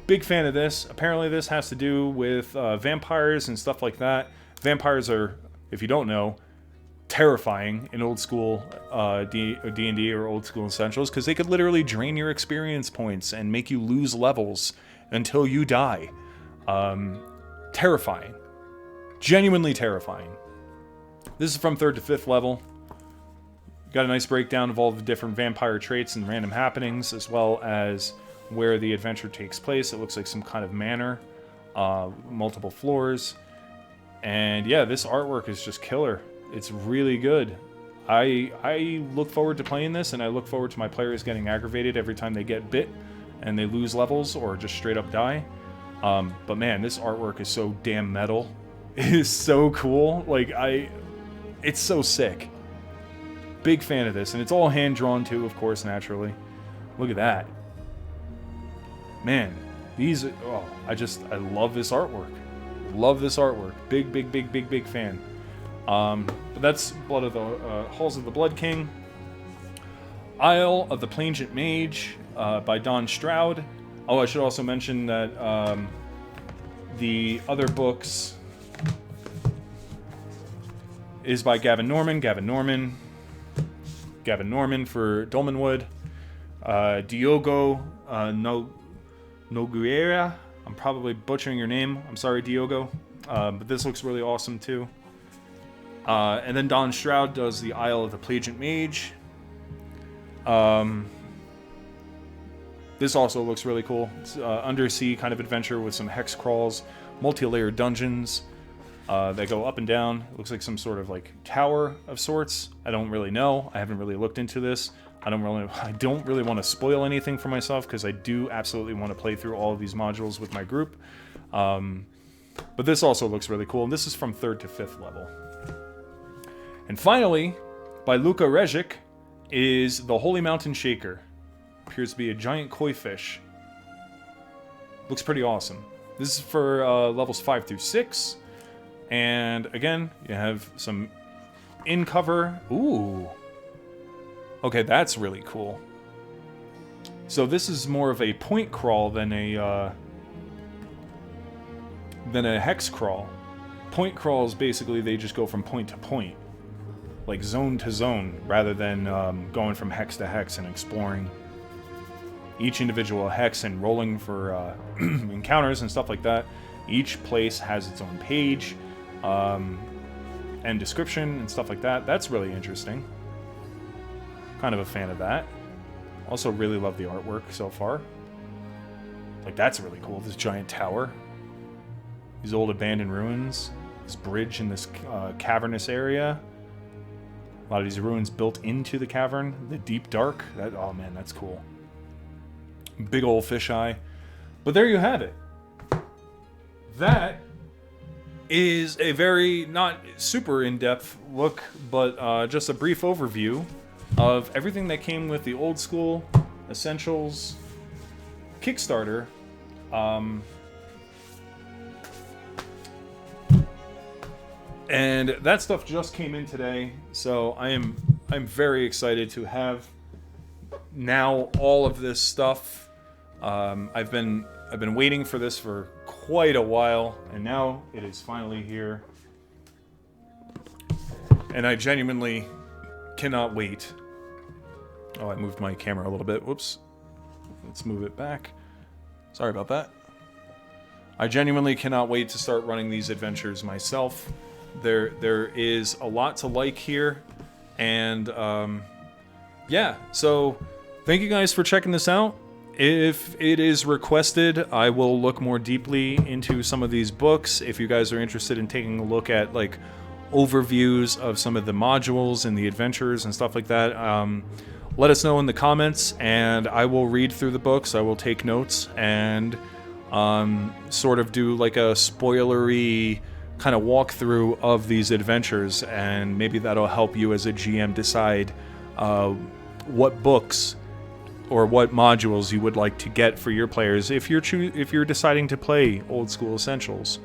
Big fan of this. Apparently this has to do with vampires and stuff like that. Vampires are, if you don't know, terrifying in old school D&D or Old School Essentials, because they could literally drain your experience points and make you lose levels until you die. Terrifying. Genuinely terrifying. This is from 3rd to 5th level. Got a nice breakdown of all the different vampire traits and random happenings, as well as where the adventure takes place. It looks like some kind of manor, multiple floors. And yeah, this artwork is just killer. It's really good. I look forward to playing this, and I look forward to my players getting aggravated every time they get bit and they lose levels or just straight up die. But man, this artwork is so damn metal. It is so cool. Like, it's so sick. Big fan of this, and it's all hand-drawn too, of course, naturally. Look at that. Man, these, oh, I love this artwork. Love this artwork. Big fan. But that's Halls of the Blood King. Isle of the Plangent Mage by Don Stroud. Oh, I should also mention that the other books is by Gavin Norman for Dolmen Wood. Diogo Nogueira. I'm probably butchering your name. I'm sorry, Diogo. But this looks really awesome too. And then Don Stroud does the Isle of the Plangent Mage. This also looks really cool. It's undersea kind of adventure with some hex crawls, multi-layered dungeons that go up and down. It looks like some sort of like tower of sorts. I don't really know. I haven't really looked into this. I don't really want to spoil anything for myself, because I do absolutely want to play through all of these modules with my group. But this also looks really cool, and this is from 3rd to 5th level. And finally, by Luka Rejic, is the Holy Mountain Shaker. Appears to be a giant koi fish. Looks pretty awesome. This is for levels 5 through 6. And again, you have some in-cover. Ooh. Okay, that's really cool. So this is more of a point crawl than a hex crawl. Point crawls, basically, they just go from point to point. Like zone to zone, rather than going from hex to hex and exploring each individual hex and rolling for encounters and stuff like that. Each place has its own page and description and stuff like that. That's really interesting. Kind of a fan of that. Also really love the artwork so far. Like, that's really cool. This giant tower. These old abandoned ruins. This bridge in this cavernous area. A lot of these ruins built into the cavern. The deep dark. Oh man, that's cool. Big old fisheye. But there you have it. That is a very, not super in-depth look, but just a brief overview of everything that came with the Old School Essentials Kickstarter. And that stuff just came in today, so I'm very excited to have now all of this stuff. I've been waiting for this for quite a while, and now it is finally here. And I genuinely cannot wait. Oh, I moved my camera a little bit. Whoops. Let's move it back. Sorry about that. I genuinely cannot wait to start running these adventures myself. There is a lot to like here, and yeah, so thank you guys for checking this out. If it is requested, I will look more deeply into some of these books. If you guys are interested in taking a look at like overviews of some of the modules and the adventures and stuff like that, let us know in the comments, and I will read through the books. I will take notes and sort of do like a spoilery kind of walkthrough of these adventures, and maybe that'll help you as a GM decide what books or what modules you would like to get for your players if you're deciding to play Old School Essentials.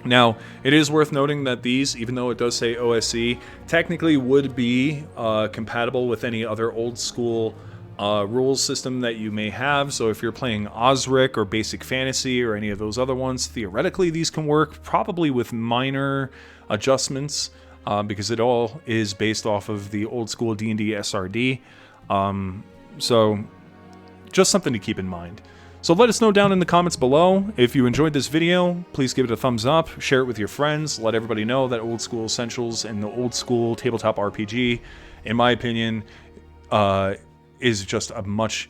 Now, it is worth noting that these, even though it does say OSE, technically would be compatible with any other old school rules system that you may have. So if you're playing Osric or Basic Fantasy or any of those other ones, theoretically these can work, probably with minor adjustments, because it all is based off of the old school D&D SRD. So just something to keep in mind. So let us know down in the comments below. If you enjoyed this video, please give it a thumbs up, share it with your friends, let everybody know that Old School Essentials and the Old School Tabletop RPG, in my opinion, is just a much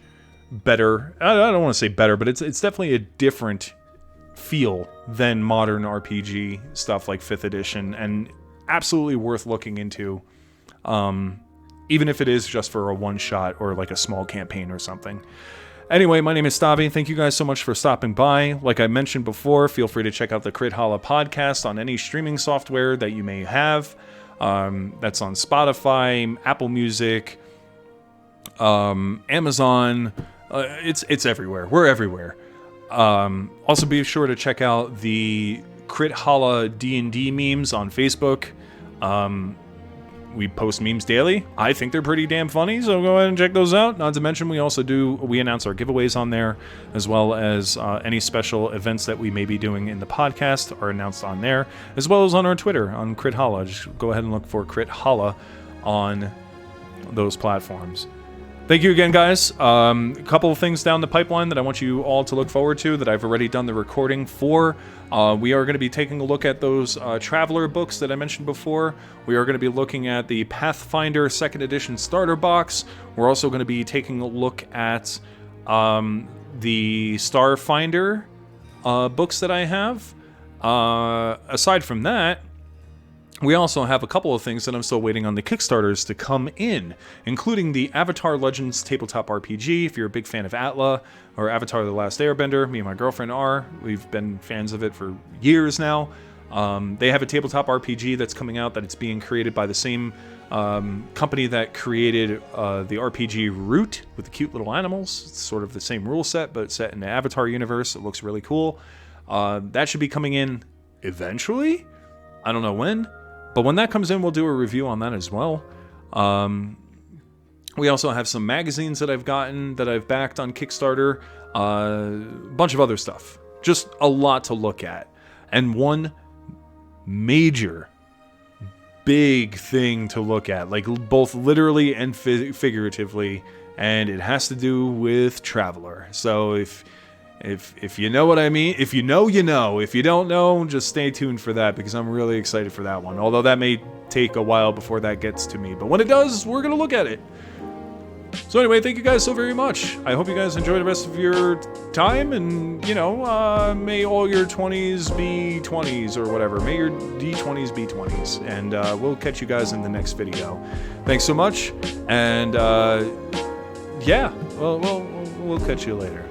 better, I don't want to say better, but it's definitely a different feel than modern RPG stuff like 5th edition, and absolutely worth looking into, even if it is just for a one-shot or like a small campaign or something. Anyway, my name is Stavi. Thank you guys so much for stopping by. Like I mentioned before, feel free to check out the Crithalla podcast on any streaming software that you may have. That's on Spotify, Apple Music, Amazon. It's everywhere. We're everywhere. Also, be sure to check out the Crithalla D&D memes on Facebook. We post memes daily. I think they're pretty damn funny, so go ahead and check those out. Not to mention, we announce our giveaways on there, as well as any special events that we may be doing in the podcast are announced on there, as well as on our Twitter, on Crithalla. Just go ahead and look for Crithalla on those platforms. Thank you again, guys. A couple of things down the pipeline that I want you all to look forward to that I've already done the recording for. We are going to be taking a look at those Traveler books that I mentioned before. We are going to be looking at the Pathfinder 2nd Edition Starter Box. We're also going to be taking a look at the Starfinder books that I have. Aside from that, We also have a couple of things that I'm still waiting on the Kickstarters to come in, including the Avatar Legends tabletop RPG. If you're a big fan of Atla or Avatar The Last Airbender, me and my girlfriend are. We've been fans of it for years now. They have a tabletop RPG that's coming out that it's being created by the same company that created the RPG Root with the cute little animals. It's sort of the same rule set, but set in the Avatar universe. It looks really cool. That should be coming in eventually. I don't know when. But when that comes in, we'll do a review on that as well. We also have some magazines that I've gotten, that I've backed on Kickstarter. A bunch of other stuff. Just a lot to look at. And one major, big thing to look at, like both literally and figuratively, and it has to do with Traveler. So if you know what I mean, if you know, you know. If you don't know, just stay tuned for that, because I'm really excited for that one. Although that may take a while before that gets to me. But when it does, we're going to look at it. So anyway, thank you guys so very much. I hope you guys enjoy the rest of your time, and, you know, may all your 20s be 20s or whatever. May your D20s be 20s. And we'll catch you guys in the next video. Thanks so much. And, yeah, we'll catch you later.